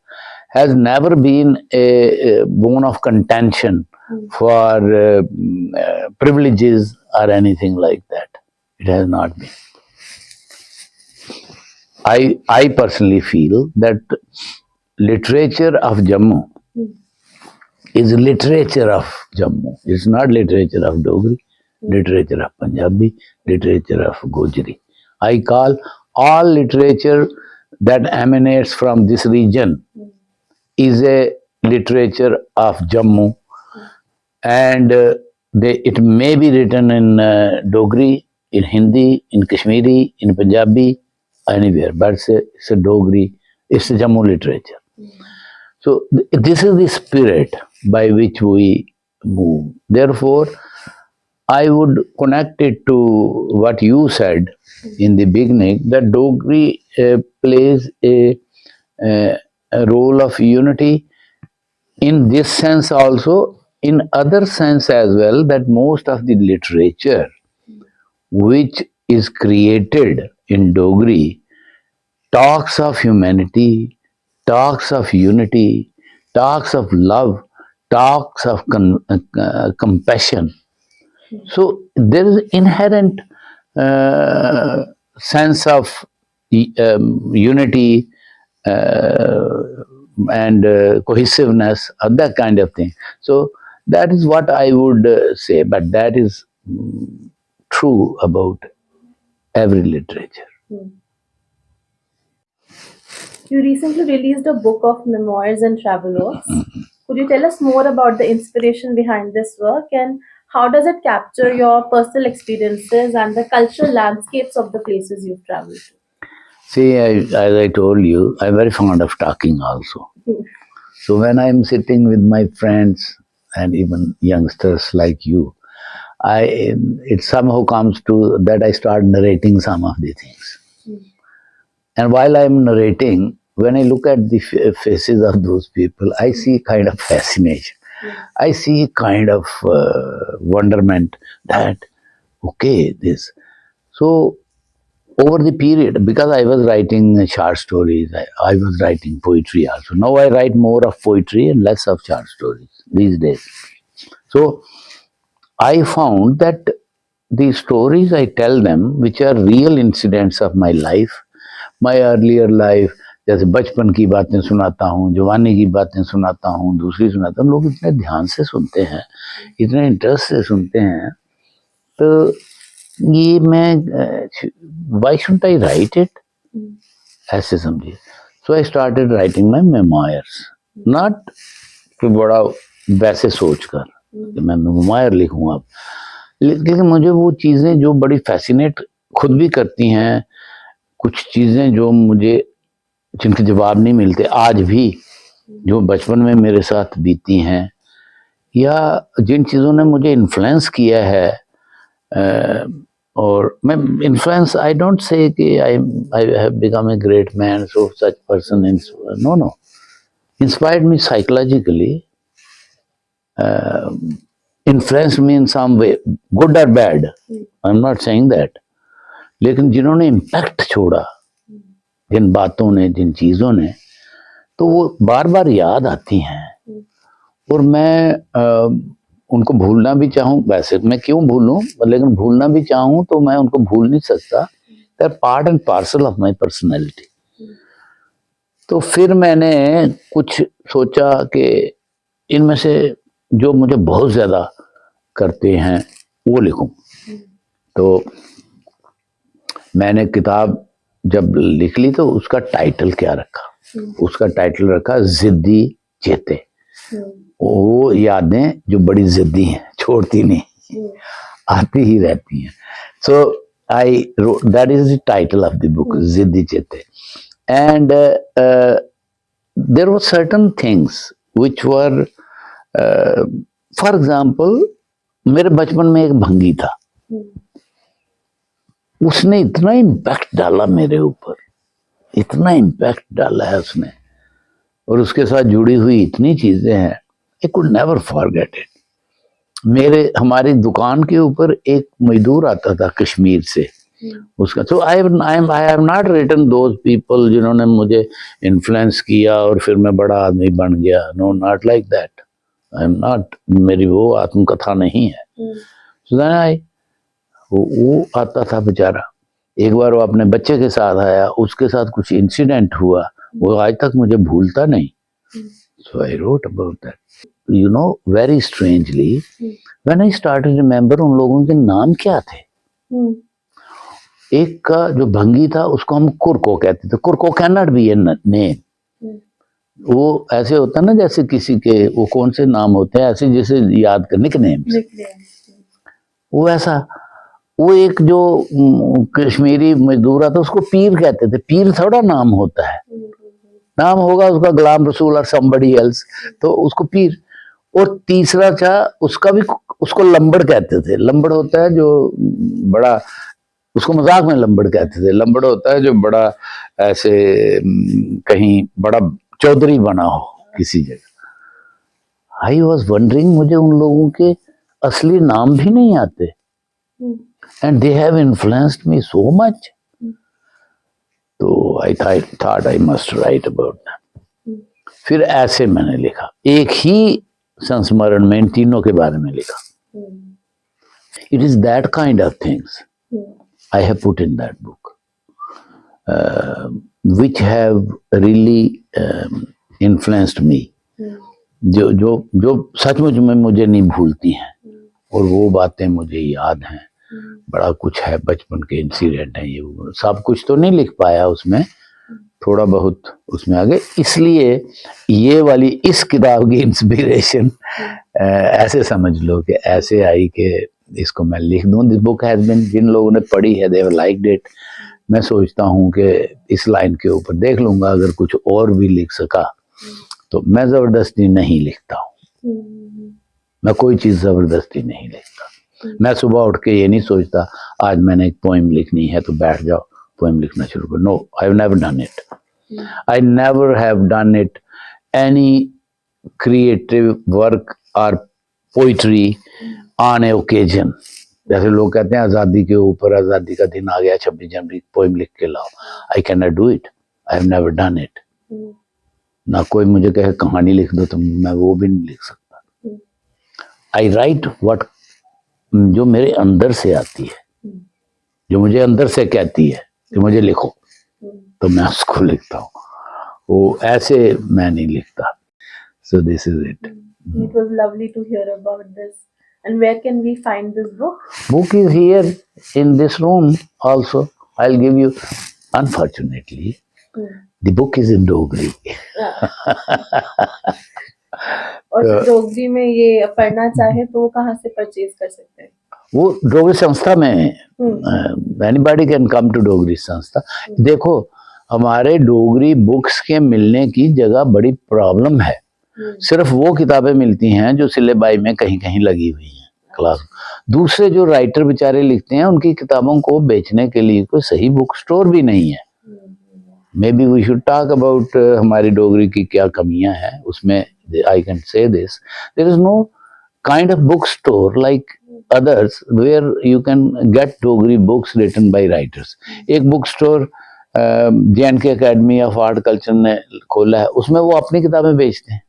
has never been a bone of contention for privileges or anything like that. It has not been. I personally feel that literature of Jammu is literature of Jammu. It's not literature of Dogri, literature of Punjabi, literature of Gojri. I call all literature that emanates from this region is a literature of Jammu, and it may be written in Dogri, in Hindi, in Kashmiri, in Punjabi, anywhere, but it's a Dogri, it's a Jammu literature. So this is the spirit by which we move. Therefore, I would connect it to what you said in the beginning, that Dogri plays a role of unity in this sense also, in other sense as well, that most of the literature which is created in Dogri talks of humanity, talks of unity, talks of love, talks of compassion. So there is inherent sense of unity and cohesiveness, that kind of thing. So that is what I would say, but that is true about every literature. You recently released a book of memoirs and travelogues. Could you tell us more about the inspiration behind this work, and how does it capture your personal experiences and the cultural landscapes of the places you've traveled to? See, as I told you, I'm very fond of talking also. So when I'm sitting with my friends and even youngsters like you, it somehow comes to that I start narrating some of the things. And while I'm narrating, when I look at the faces of those people, I see kind of fascination. I see kind of wonderment that, okay, this. So over the period, because I was writing short stories, I was writing poetry also. Now I write more of poetry and less of short stories these days. So I found that the stories I tell them, which are real incidents of my life, my earlier life, जैसे बचपन की बातें सुनाता हूँ, जवानी की बातें सुनाता हूँ, दूसरी सुनाता हूँ, लोग इतने ध्यान से सुनते हैं, इतने इंटरेस्ट से सुनते हैं, तो ये मैं why shouldn't I write it? ऐसे समझिए. So I started writing my memoirs, not कि बड़ा वैसे सोचकर कि मैं memoir लिखूँ अब, लेकिन मुझे वो चीज़ें जो बड़ी फैसिनेट खुद भी करती हैं, कुछ चीज़ें जो मुझे जिनके जवाब नहीं मिलते आज भी, जो बचपन में मेरे साथ बीती हैं, या जिन चीज़ों ने मुझे इन्फ्लुएंस किया है, और मैं इन्फ्लुएंस, आई डोंट से कि I have become a great man, so such person, no, inspired me psychologically, influence me in some way, good और bad, I am not saying that, लेकिन जिन्होंने इम्पैक्ट छोड़ा, जिन बातों ने, जिन चीज़ों ने, तो वो बार बार याद आती हैं, और मैं उनको भूलना भी चाहूँ, वैसे मैं क्यों भूलूं, लेकिन भूलना भी चाहूँ तो मैं उनको भूल नहीं सकता. They are part and parcel of my personality. तो फिर मैंने कुछ सोचा कि इनमें से जो मुझे बहुत ज़्यादा करते हैं वो लिखूं. तो मैंने किताब जब लिख ली तो उसका टाइटल क्या रखा, उसका टाइटल रखा जिद्दी चेते. वो यादें जो बड़ी जिद्दी हैं, छोड़ती नहीं, आती ही रहती हैं. So I wrote, that is the title of the book, Jiddi Chete. And there were certain things which were, for example, मेरे बचपन में एक भंगी था, उसने इतना इम्पैक्ट डाला मेरे ऊपर, इतना इम्पैक्ट डाला है उसने, और उसके साथ जुड़ी हुई इतनी चीजें हैं, I could never forget it. हमारी दुकान के ऊपर एक मजदूर आता था कश्मीर से, उसका तो I have not written those people जिन्होंने मुझे इन्फ्लुएंस किया और फिर मैं बड़ा आदमी बन गया. No, not like that. I am not. मेरी वो आत्मकथा नहीं है. सो देन वो आता था बेचारा. एक बार वो अपने बच्चे के साथ आया, उसके साथ कुछ इंसिडेंट हुआ, वो आज तक मुझे भूलता नहीं. So I wrote about that. You know, very strangely when I started remember उन लोगों के नाम क्या थे. एक का जो भंगी था उसको हम कुरको कहते थे. Kurko can not be a name. वो ऐसे होता ना जैसे किसी के वो कौन से नाम होते हैं ऐसे जैसे याद कर निकनेम. वो ऐसा. वो एक जो कश्मीरी मजदूर था उसको पीर कहते थे. पीर थोड़ा नाम होता है. नाम होगा उसका गुलाम रसूल और समबडी एल्स, तो उसको पीर. और तीसरा था उसका भी, उसको लंबड़ कहते थे. लंबड़ होता है जो बड़ा, उसको मजाक में लंबड़ कहते थे. लंबड़ होता है जो बड़ा ऐसे कहीं बड़ा चौधरी बना हो किसी जगह. आई वॉज वंडरिंग, मुझे उन लोगों के असली नाम भी नहीं आते. And they have influenced me so much. तो I thought I must write about that. फिर ऐसे मैंने लिखा, एक ही संस्मरण में इन तीनों के बारे में लिखा. It is that kind of things I have put in that book, which have really influenced me. जो जो जो सचमुच में मुझे नहीं भूलती हैं, और वो बातें मुझे याद हैं. बड़ा कुछ है, बचपन के इंसिडेंट हैं. ये सब कुछ तो नहीं लिख पाया उसमें, थोड़ा बहुत उसमें आगे. इसलिए ये वाली इस किताब की इंस्पिरेशन ऐसे समझ लो कि ऐसे आई कि इसको मैं लिख दूं. दिस बुक हैज बीन, जिन लोगों ने पढ़ी है दे हैव लाइक्ड इट. मैं सोचता हूँ कि इस लाइन के ऊपर देख लूंगा, अगर कुछ और भी लिख सका तो. मैं जबरदस्ती नहीं लिखता हूँ. मैं कोई चीज जबरदस्ती नहीं लिखता. मैं सुबह उठ के ये नहीं सोचता आज मैंने एक पोएम लिखनी है तो बैठ जाओ पोएम लिखना शुरू करो. No, I have never done it. I never have done it any creative work or poetry on a occasion. जैसे लोग कहते हैं आज़ादी के ऊपर, आज़ादी का दिन आ गया 26 जनवरी, पोइम लिख के लाओ. I can not do it. I have never done it. ना कोई मुझे कहे कहानी लिख दो तो मैं वो भी नहीं लिख सकता. आई राइट व्हाट, जो मेरे अंदर से आती है, जो मुझे अंदर से कहती है कि मुझे लिखो, तो मैं उसको लिखता हूँ. वो ऐसे मैं नहीं लिखता. So this is it. It was lovely to hear about this. And where can we find this book? Book is here in this room also. I'll give you. Unfortunately, the book is in Dogri. और डोगरी में ये पढ़ना चाहे तो वो कहाँ से purchase कर सकते हैं? वो डोगरी संस्था में है. Anybody can come to Dogri Sanstha. देखो, हमारे डोगरी बुक्स के मिलने की जगह बड़ी प्रॉब्लम है. सिर्फ वो किताबें मिलती हैं जो सिलेबाई में कहीं कहीं लगी हुई हैं क्लास. दूसरे जो राइटर बेचारे लिखते हैं उनकी किताबों को बेचने के लिए कोई सही बुक स्टोर भी नहीं है. May be we should talk about हमारी डोगरी की क्या कमियां हैं उसमें. I can say this, there is no kind of book store like others where you can get Dogri books written by writers. एक book store JNK academy of art culture ने खोला है, उसमें वो अपनी किताबें बेचते हैं.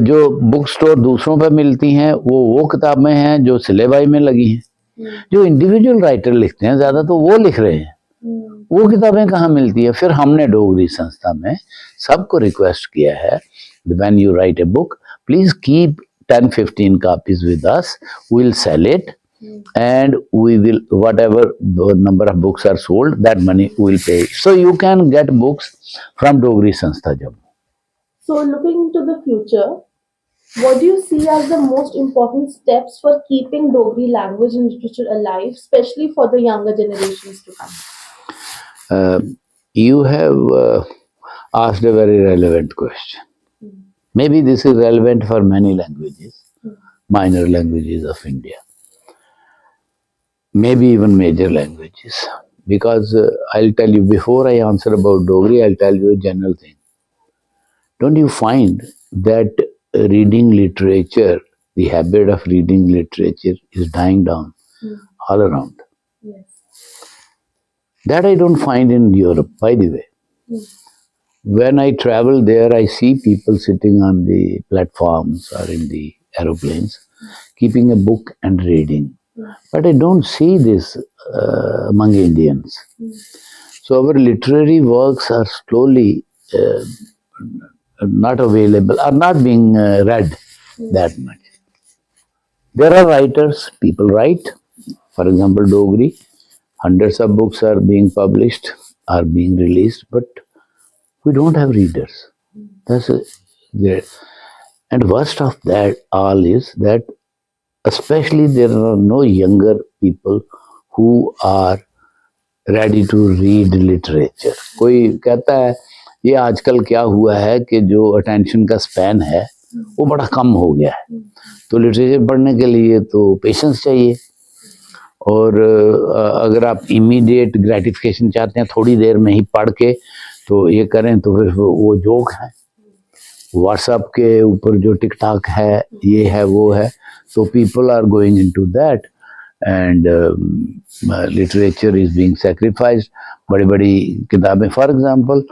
जो बुक स्टोर दूसरों पर मिलती हैं वो किताबें हैं जो सिलेबाई में लगी हैं. जो इंडिविजुअल राइटर लिखते हैं ज्यादा तो वो लिख रहे हैं, वो किताबें कहाँ मिलती है. फिर हमने डोगरी संस्था में सबको रिक्वेस्ट किया है, when you right a book please keep 10-15 copies with us. We'll sell it, and we will, whatever the number of books are sold, that money we'll pay. So you can get books from Dogri Sanstha Jammu. So looking into the future, what do you see as the most important steps for keeping Dogri language and literature alive, especially for the younger generations to come? You have asked a very relevant question. Maybe this is relevant for many languages, minor languages of India, maybe even major languages. Because I'll tell you, before I answer about Dogri, I'll tell you a general thing. Don't you find that reading literature, the habit of reading literature is dying down all around? Yes. That I don't find in Europe, by the way. When I travel there, I see people sitting on the platforms or in the aeroplanes, keeping a book and reading. But I don't see this among Indians. So our literary works are slowly not available, are not being read that much. There are writers, people write. For example, Dogri, hundreds of books are being published, are being released, but we don't have readers. That's great. And worst of that all is that especially there are no younger people who are ready to read literature. कोई कहता है ये आजकल क्या हुआ है कि जो अटेंशन का स्पैन है वो बड़ा कम हो गया है, तो लिटरेचर पढ़ने के लिए तो पेशेंस चाहिए, और अगर आप इमीडिएट ग्रेटिफिकेशन चाहते हैं थोड़ी देर में ही पढ़ के तो ये करें तो फिर वो जोक है, व्हाट्सएप के ऊपर जो टिकटॉक है, ये है वो है, तो people are going into that and literature is being sacrificed. बड़ी बड़ी किताबें, फॉर एग्जांपल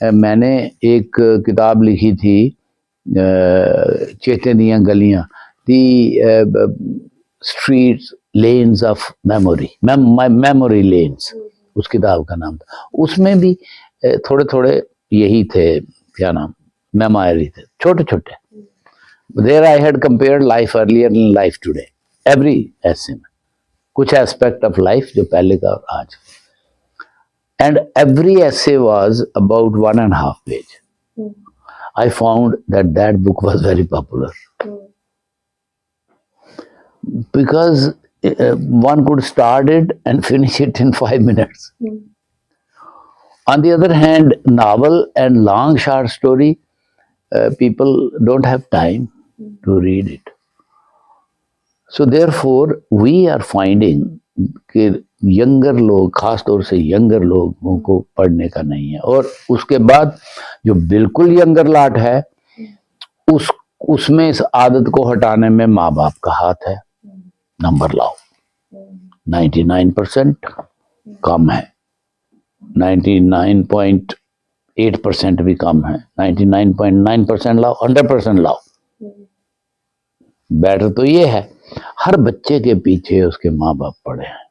मैंने एक किताब लिखी थी Chete Diyan Galiyan, the streets lanes of memory, memory lanes उस किताब का नाम था. उसमें भी थोड़े थोड़े यही थे, क्या नाम, मेमोरी थे, छोटे छोटे. There I had compared life earlier and life today, every ऐसे में कुछ एस्पेक्ट ऑफ लाइफ जो पहले का और आज, एंड एवरी ऐसे was about 1.5 page. I found that book was very popular because one could start it and finish it in 5 minutes. On the other hand, novel and long short story, people don't have time to read it. So therefore, we are finding कि younger लोग, खास तौर से younger लोगों को पढ़ने का नहीं है, और उसके बाद जो बिल्कुल यंगर लाट है उसमें इस आदत को हटाने में माँ बाप का हाथ है. नंबर लाओ, 99% कम है, 99.8% भी कम है, 99.9% लाओ, 100% लाओ. बेटर तो ये है हर बच्चे के पीछे उसके माँ बाप पढ़े हैं.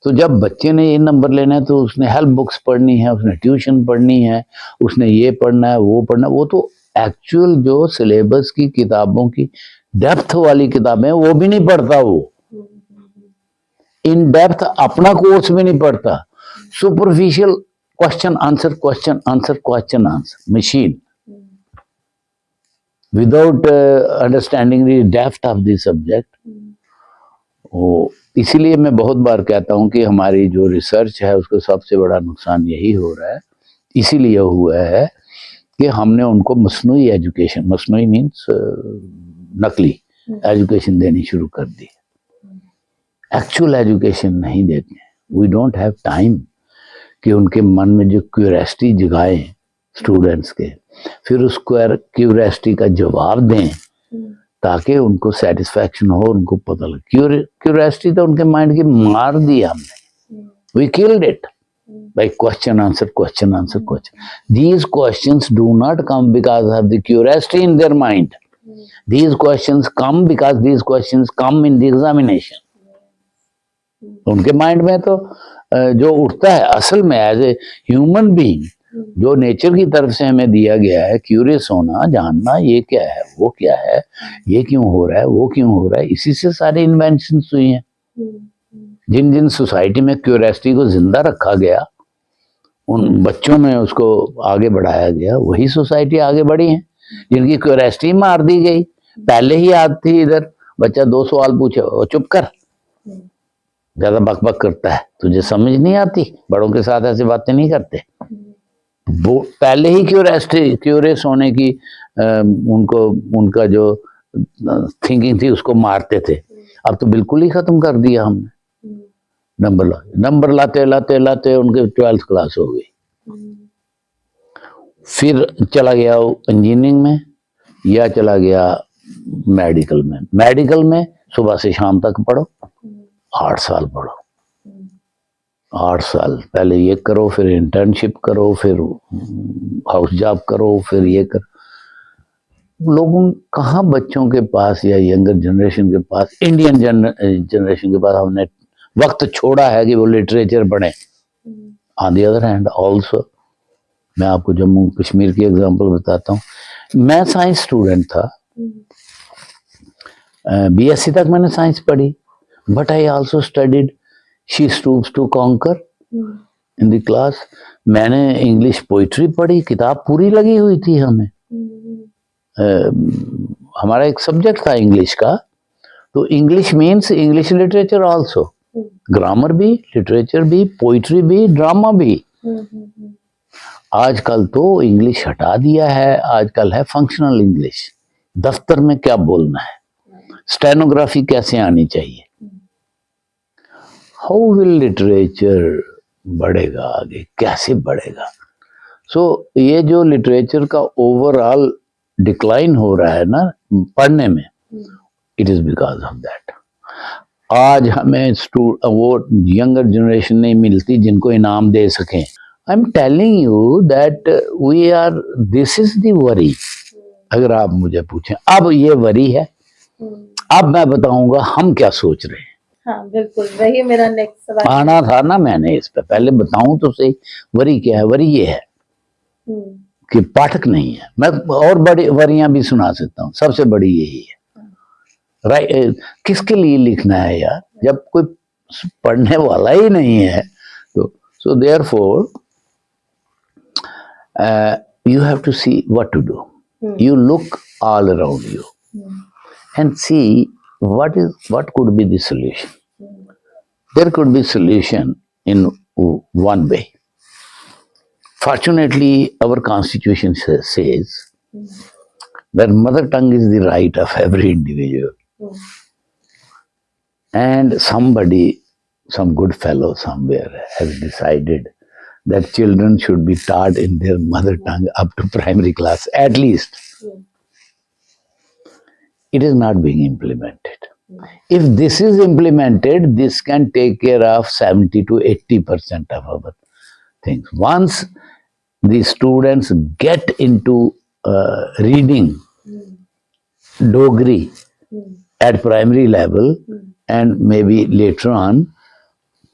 तो जब बच्चे ने ये नंबर लेना है तो उसने हेल्प बुक्स पढ़नी है, उसने ट्यूशन पढ़नी है, उसने ये पढ़ना है, वो पढ़ना है. वो तो एक्चुअल जो सिलेबस की किताबों की डेप्थ वाली किताबें वो भी नहीं पढ़ता, वो इन डेप्थ अपना कोर्स भी नहीं पढ़ता. Superficial question answer, question answer, question answer machine, without understanding the depth of the subject. इसीलिए मैं बहुत बार कहता हूं कि हमारी जो रिसर्च है उसको सबसे बड़ा नुकसान यही हो रहा है, इसीलिए हुआ है कि हमने उनको मसनूई एजुकेशन, मसनूई मीन्स नकली एजुकेशन देनी शुरू कर दी, एक्चुअल एजुकेशन नहीं देते. वी डोंट हैव टाइम कि उनके मन में जो क्यूरियोसिटी जगाएं स्टूडेंट्स के, फिर उस क्यूरियोसिटी का जवाब दें ताकि उनको सेटिस्फैक्शन हो, उनको पता लगे. क्यूरियोसिटी तो उनके माइंड की मार दी हमने, we killed it by question answer, question answer, question. These questions do not come because of the curiosity in their mind. These questions come because these questions come in the examination. उनके mind में तो जो उठता है असल में as a human being, जो nature की तरफ से हमें दिया गया है, क्यूरियस होना, जानना, ये क्या है, वो क्या है, ये क्यों हो रहा है, वो क्यों हो रहा है, इसी से सारे इन्वेंशंस हुई हैं. जिन जिन सोसाइटी में क्यूरियोसिटी को जिंदा रखा गया, उन बच्चों में उसको आगे बढ़ाया गया, वही सोसाइटी आगे बढ़ी है. जिनकी क्यूरियोसिटी मार दी गई, पहले ही याद थी, इधर बच्चा 2 सवाल पूछे, ओ चुप कर, ज्यादा बकबक करता है, तुझे समझ नहीं आती, बड़ों के साथ ऐसी बातें नहीं करते. वो पहले ही क्यूरियोसिटी, क्यूरियस होने की उनको, उनका जो थिंकिंग थी उसको मारते थे. अब तो बिल्कुल ही खत्म कर दिया हमने. नंबर लाते लाते लाते उनके 12th क्लास हो गई, फिर चला गया इंजीनियरिंग में या चला गया मेडिकल में. मेडिकल में सुबह से शाम तक पढ़ो, 8 साल पढ़ो, 8 साल पहले ये करो, फिर इंटर्नशिप करो, फिर हाउस जॉब करो, फिर ये कर। लोगों कहाँ बच्चों के पास या यंगर जनरेशन के पास, इंडियन जनरेशन के पास हमने वक्त छोड़ा है कि वो लिटरेचर पढ़े। On the other hand also, मैं आपको जम्मू कश्मीर की एग्जांपल बताता हूँ। मैं साइंस स्टूडेंट था, बीएससी तक मैंने साइंस पढ़ी, but I also studied she stoops to conquer in the class. मैंने इंग्लिश पोइट्री पढ़ी, किताब पूरी लगी हुई थी हमें। हमारा एक सब्जेक्ट था इंग्लिश का, तो English means English literature also, grammar भी, लिटरेचर भी, पोइट्री भी, ड्रामा भी। आजकल तो इंग्लिश हटा दिया है, आजकल है फंक्शनल इंग्लिश। दफ्तर में क्या बोलना है, स्टेनोग्राफी कैसे आनी चाहिए। हाउ विल लिटरेचर बढ़ेगा आगे, कैसे बढ़ेगा। सो ये जो लिटरेचर का ओवरऑल डिक्लाइन हो रहा है ना पढ़ने में, it is because of that. आज हमें वो यंगर जनरेशन नहीं मिलती जिनको इनाम दे सकें। I am telling you that we are, this is the worry. अगर आप मुझे पूछें अब ये वरी है, अब मैं बताऊंगा हम क्या सोच रहे हैं। हाँ बिल्कुल, वही मेरा नेक्स्ट सवाल आना था ना मैंने इस पे, पहले बताऊं तो सही वरी क्या है। वरी ये है कि पाठक नहीं है। मैं और बड़ी वरियां भी सुना सकता हूँ, सबसे बड़ी यही है। राइट, किसके लिए लिखना है यार, जब कोई पढ़ने वाला ही नहीं है तो। So therefore you have to see what to do. You look all around you and see what could be the solution. There could be solution in one way. Fortunately, our constitution says that mother tongue is the right of every individual. And somebody, some good fellow somewhere has decided that children should be taught in their mother tongue up to primary class, at least. It is not being implemented. If this is implemented, this can take care of 70 to 80% of our things. Once the students get into reading Dogri at primary level, and maybe later on,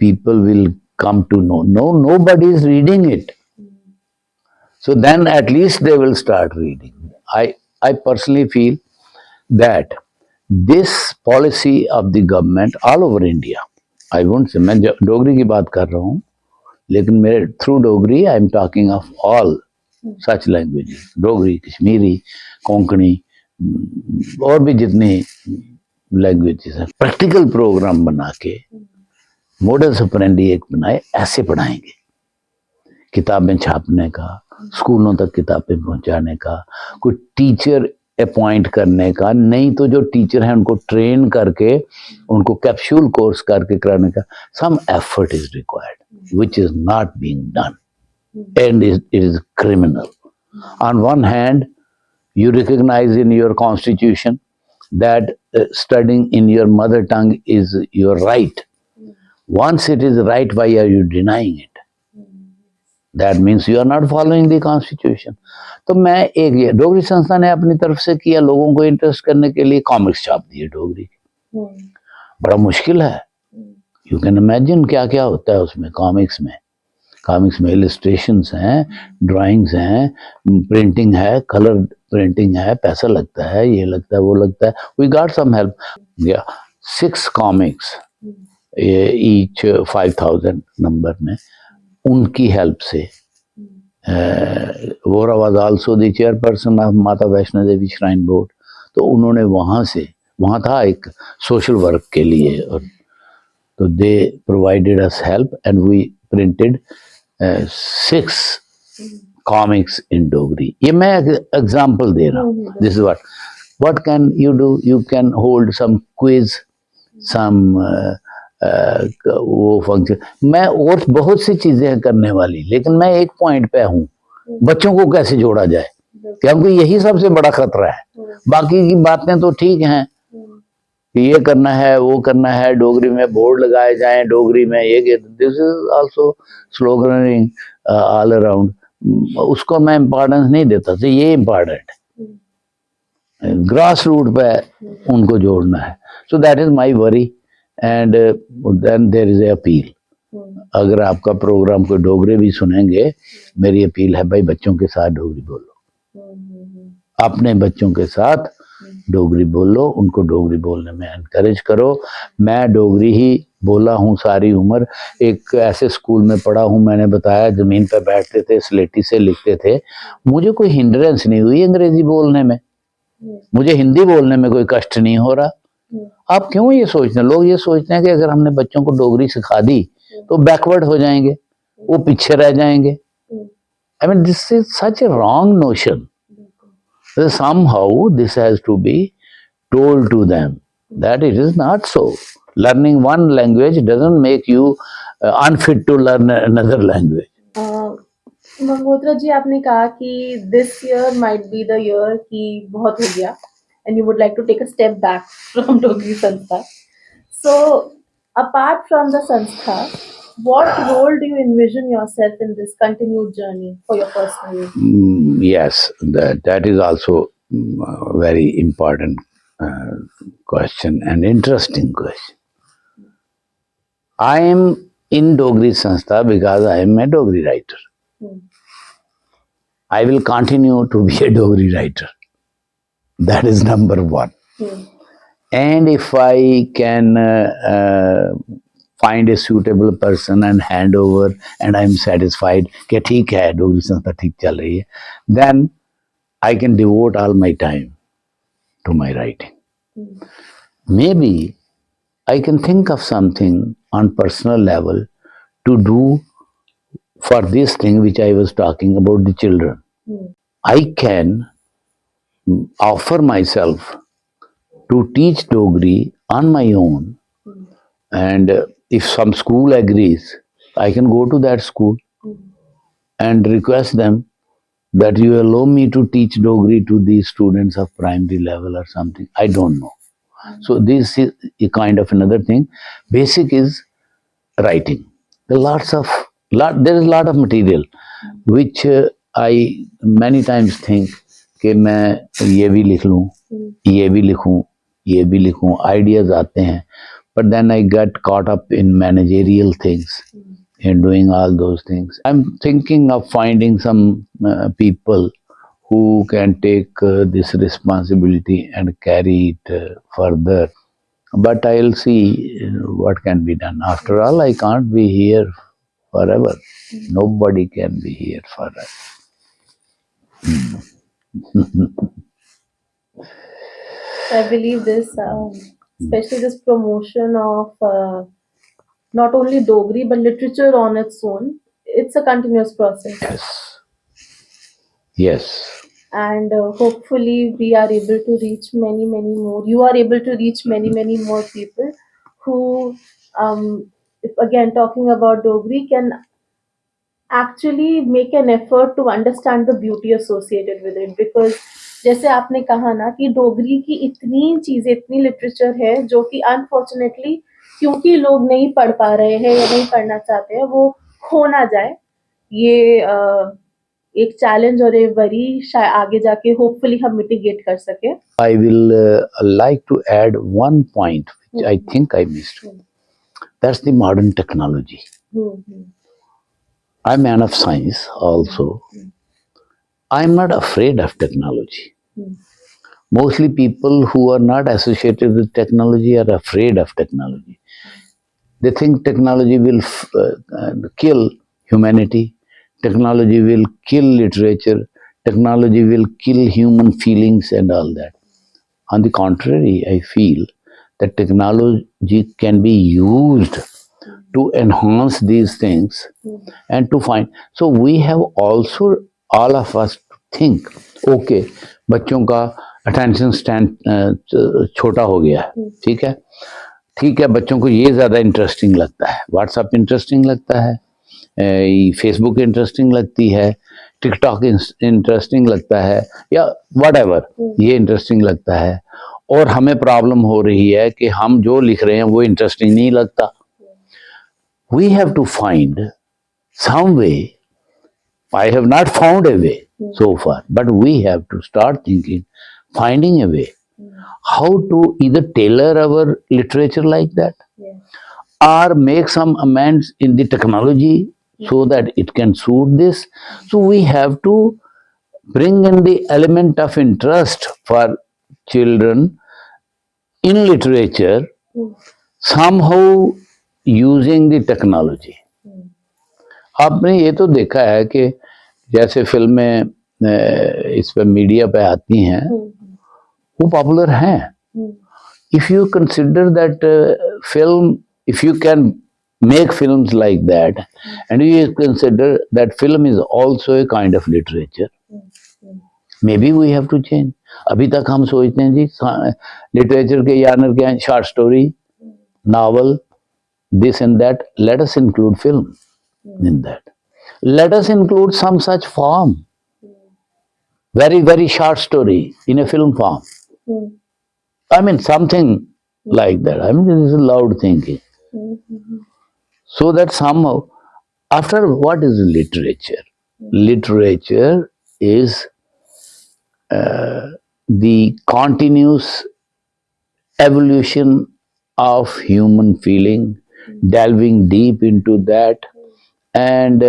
people will come to know. No, nobody is reading it. So then at least they will start reading. I personally feel that this policy of the government all over India, I won't say, मैं डोगरी की बात कर रहा हूँ, लेकिन मेरे through Dogri I am talking of all such languages, Dogri, Kashmiri, Konkani और भी जितनी लैंग्वेजेस हैं, प्रैक्टिकल प्रोग्राम बना के मॉडल्स ऑपरेंडी एक बनाए, ऐसे पढ़ाएंगे। किताबें छापने का, स्कूलों तक किताबें पहुंचाने का, कोई टीचर अपॉइंट करने का, नहीं तो जो टीचर हैं उनको ट्रेन करके, उनको कैप्सूल कोर्स करके कराने का। Some effort is required which is not being done and it is criminal. On one hand you recognize in your constitution that studying in your mother tongue is your right. Once it is right, why are you denying it? That means you are not following the constitution. तो मैं एक ये डोगरी संस्था ने अपनी तरफ से किया, लोगों को इंटरेस्ट करने के लिए कॉमिक्स छाप दिए डोगरी। बड़ा मुश्किल है। यू कैन इमेजिन क्या क्या होता है उसमें। कॉमिक्स में इलिस्ट्रेशंस हैं, ड्राइंग्स हैं, प्रिंटिंग है, कलर प्रिंटिंग है, पैसा लगता है, ये लगता है, वो लगता है। We got some help. 6 comics each 5000 number में, उनकी हेल्प से। Vohra was also the chairperson of Mata Vaishno Devi shrine board, तो उन्होंने वहाँ था एक सोशल वर्क के लिए, और तो they provided us help and we printed 6 comics in Dogri. ये मैं एग्जाम्पल दे रहा हूँ। This is what can you do? You can hold some quiz, some वो फंक्शन। मैं और बहुत सी चीजें करने वाली, लेकिन मैं एक पॉइंट पे हूँ, बच्चों को कैसे जोड़ा जाए, क्योंकि यही सबसे बड़ा खतरा है। बाकी की बातें तो ठीक हैं, कि ये करना है, वो करना है, डोगरी में बोर्ड लगाए जाएं, डोगरी में ये this is also sloganing all around. उसको मैं इम्पोर्टेंस नहीं देता था, ये इम्पोर्टेंट है, ग्रास रूट पे उनको जोड़ना है। So that is my worry and then there is a appeal. अगर आपका प्रोग्राम कोई डोगरे भी सुनेंगे, मेरी अपील है भाई बच्चों के साथ डोगरी बोलो, अपने बच्चों के साथ डोगरी बोलो, उनको डोगरी बोलने में एनकरेज करो। मैं डोगरी ही बोला हूँ सारी उम्र, एक ऐसे स्कूल में पढ़ा हूँ, मैंने बताया जमीन पर बैठते थे, स्लेटी से लिखते थे, मुझे कोई हिंड्रेंस नहीं हुई अंग्रेजी बोलने में, मुझे हिंदी बोलने में कोई कष्ट नहीं हो रहा। आप क्यों ये सोचते हैं, लोग ये सोचते हैं कि अगर हमने बच्चों को डोगरी सिखा दी तो बैकवर्ड हो जाएंगे, वो पीछे रह जाएंगे। I mean this is such A wrong notion. Somehow this has to be told to them that it is not so. Learning one language doesn't make you unfit to learn another language. Mangotra ji, आपने कहा कि this year might be the year कि बहुत हो गया and you would like to take a step back from Dogri Sanstha. So apart from the Sanstha, what role do you envision yourself in this continued journey for your personal? Yes, that is also a very important question and interesting question. I am in Dogri Sanstha because I am a Dogri writer. I will continue to be a Dogri writer. That is number one. And if I can find a suitable person and hand over and I am satisfied कि ठीक है डोगरी संस्था ठीक चल रही है, then I can devote all my time to my writing. Maybe I can think of something on personal level to do for this thing which I was talking about the children. I can offer myself to teach Dogri on my own, and if some school agrees, I can go to that school and request them that you allow me to teach Dogri to these students of primary level or something. I don't know. So this is a kind of another thing. Basic is writing. There is a lot of material which I many times think कि मैं ये भी लिख लूँ, ये भी लिखूँ, ये भी लिखूँ, ideas आते हैं, but then I get caught up in managerial things, in doing all those things. I'm thinking of finding some people who can take this responsibility and carry it further. But I'll see what can be done. After all, I can't be here forever. Nobody can be here forever. I believe this, especially this promotion of not only Dogri but literature on its own. It's a continuous process. Yes. Yes. And hopefully we are able to reach many more. You are able to reach many more people who, if again talking about Dogri, can actually make an effort to understand the beauty associated with it. Because जैसे आपने कहा ना कि डोगरी की इतनी चीजें, इतनी literature है जो कि अनफॉर्चुनेटली क्योंकि लोग नहीं पढ़ पा रहे हैं या नहीं पढ़ना चाहते हैं, वो खो ना जाए। ये एक चैलेंज और एक वरी शायद आगे जाके होपफुली हम मिटिगेट कर सके। I will like to add one point which I think I missed. That's the modern technology. I'm a man of science also. I'm not afraid of technology. Mostly people who are not associated with technology are afraid of technology. They think technology will kill humanity, technology will kill literature, technology will kill human feelings and all that. On the contrary, I feel that technology can be used to enhance these things and to find. So we have also, all of us, to think, okay, बच्चों का attention stand छोटा हो गया है, ठीक है, ठीक है, बच्चों को ये ज़्यादा इंटरेस्टिंग लगता है, व्हाट्सएप इंटरेस्टिंग लगता है, फेसबुक इंटरेस्टिंग लगती है, टिकटॉक इंटरेस्टिंग लगता है, या व्हाटएवर, ये इंटरेस्टिंग लगता है, और हमें प्रॉब्लम हो रही है कि हम जो लिख रहे हैं वो इंटरेस्टिंग नहीं लगता. We have to find some way. I have not found a way so far, but we have to start thinking, finding a way how to either tailor our literature like that Yeah. or make some amends in the technology so that it can suit this. So we have to bring in the element of interest for children in literature, somehow using the technology. आपने ये तो देखा है कि जैसे फिल्में इस पे मीडिया पे आती हैं वो पॉपुलर हैं. If you consider that film, if you can make films like that, and you consider that film is also a kind of literature, maybe we have to change. अभी तक हम सोचते हैं जी लिटरेचर के जानर क्या है, short story, novel, this and that. Let us include film in that. Let us include some such form, very very short story in a film form. I mean something like that. I mean this is loud thinking. So that somehow, after what is literature? Literature is the continuous evolution of human feeling, delving deep into that and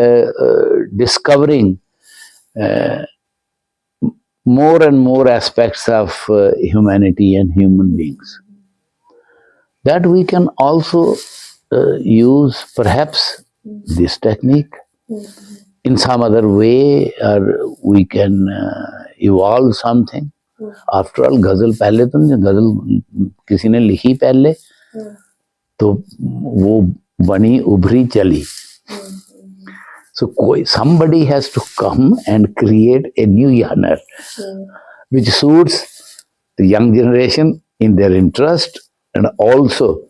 discovering more and more aspects of humanity and human beings. That we can also use perhaps this technique in some other way, or we can evolve something. After all, गजल पहले तो नहीं, गजल किसी ने लिखी पहले तो वो बनी उभरी चली. So somebody has to come and create a new genre which suits the young generation in their interest and also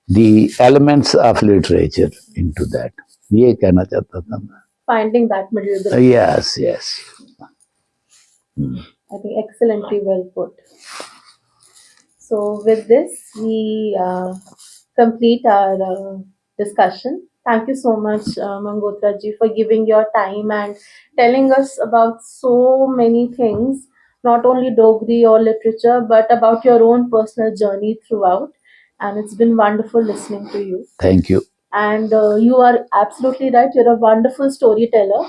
the elements of literature into that. ये कहना चाहता था मैं. Finding that middle ground. Yes, yes. I think excellently well put. So with this, we complete our discussion. Thank you so much, Mangotra ji, for giving your time and telling us about so many things, not only Dogri or literature, but about your own personal journey throughout. And it's been wonderful listening to you. Thank you. And you are absolutely right. You're a wonderful storyteller,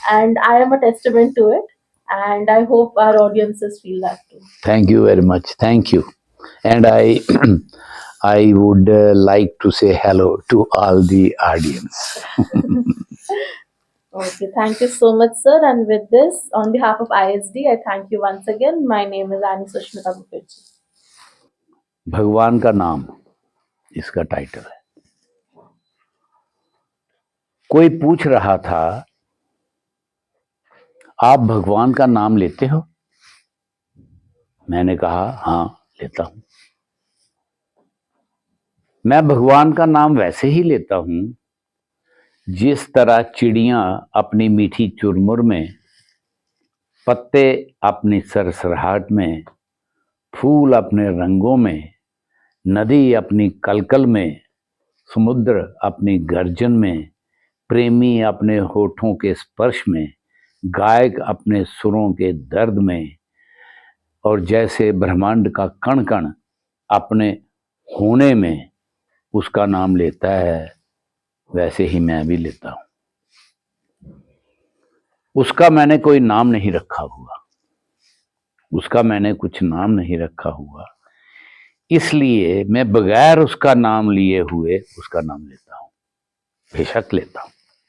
and I am a testament to it. And I hope our audiences feel that too. Thank you very much. Thank you. And I I would like to say hello to all the audience. Okay, thank you so much, sir. And with this, on behalf of ISD, I thank you once again. My name is Annie Sushmita Mukherjee. भगवान का नाम इसका title है. कोई पूछ रहा था, आप भगवान का नाम लेते हो? मैंने कहा हाँ लेता हूं. मैं भगवान का नाम वैसे ही लेता हूं जिस तरह चिड़ियां अपनी मीठी चुरमुर में, पत्ते अपनी सरसराहट में, फूल अपने रंगों में, नदी अपनी कलकल में, समुद्र अपनी गर्जन में, प्रेमी अपने होठों के स्पर्श में, गायक अपने सुरों के दर्द में, और जैसे ब्रह्मांड का कण कण अपने होने में उसका नाम लेता है, वैसे ही मैं भी लेता हूं. उसका मैंने कोई नाम नहीं रखा हुआ, उसका मैंने कुछ नाम नहीं रखा हुआ, इसलिए मैं बगैर उसका नाम लिए हुए उसका नाम लेता हूं. बेशक लेता हूं.